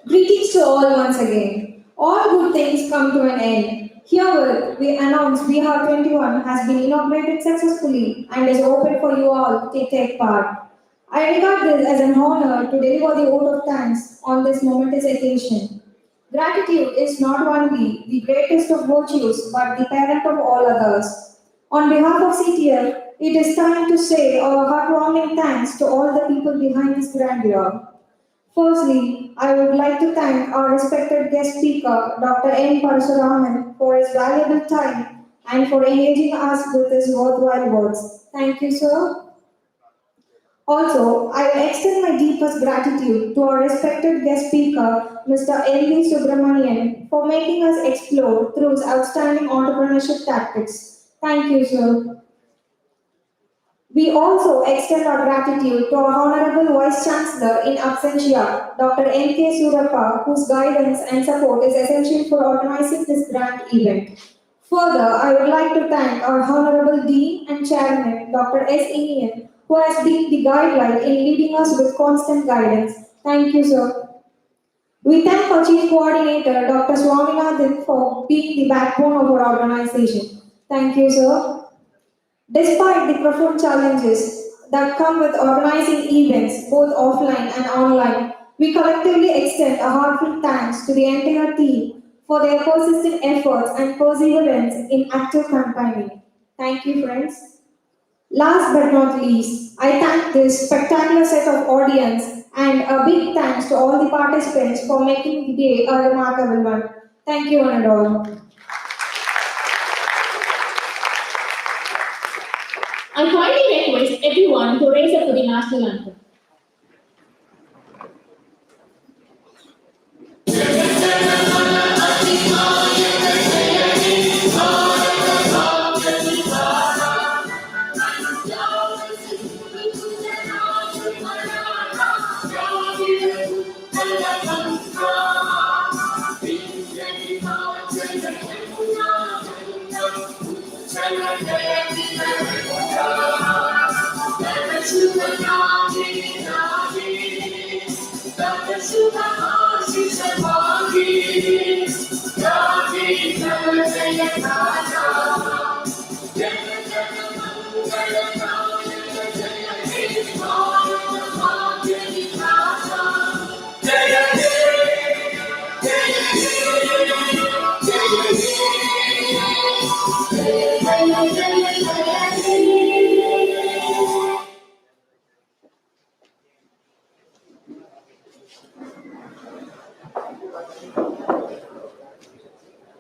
Greetings to all once again. All good things come to an end. Herewith, we announce Vyuhaa 21 has been inaugurated successfully and is open for you all to take part. I regard this as an honor to deliver the vote of thanks on this momentous occasion. Gratitude is not only the greatest of virtues but the parent of all others. On behalf of CTF, it is time to say our heartwarming thanks to all the people behind this grandeur. Firstly, I would like to thank our respected guest speaker, Dr. N. Parasuraman, for his valuable time and for engaging us with his worthwhile words. Thank you, sir. Also, I will extend my deepest gratitude to our respected guest speaker, Mr. L.V. Subramanian, for making us explore through his outstanding entrepreneurship tactics. Thank you, sir. We also extend our gratitude to our Honorable Vice Chancellor in absentia, Dr. N.K. Surappa, whose guidance and support is essential for organizing this grand event. Further, I would like to thank our Honorable Dean and Chairman, Dr. S. Inian, who has been the guideline in leading us with constant guidance. Thank you, sir. We thank our Chief Coordinator, Dr. Swaminathan, for being the backbone of our organization. Thank you, sir. Despite the profound challenges that come with organizing events, both offline and online, we collectively extend a heartfelt thanks to the entire team for their persistent efforts and perseverance in active campaigning. Thank you, friends. Last but not least, I thank this spectacular set of audience and a big thanks to all the participants for making the day a remarkable one. Thank you, one and all.
I kindly request everyone to raise up to the national anthem.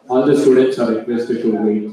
All the students are requested to wait.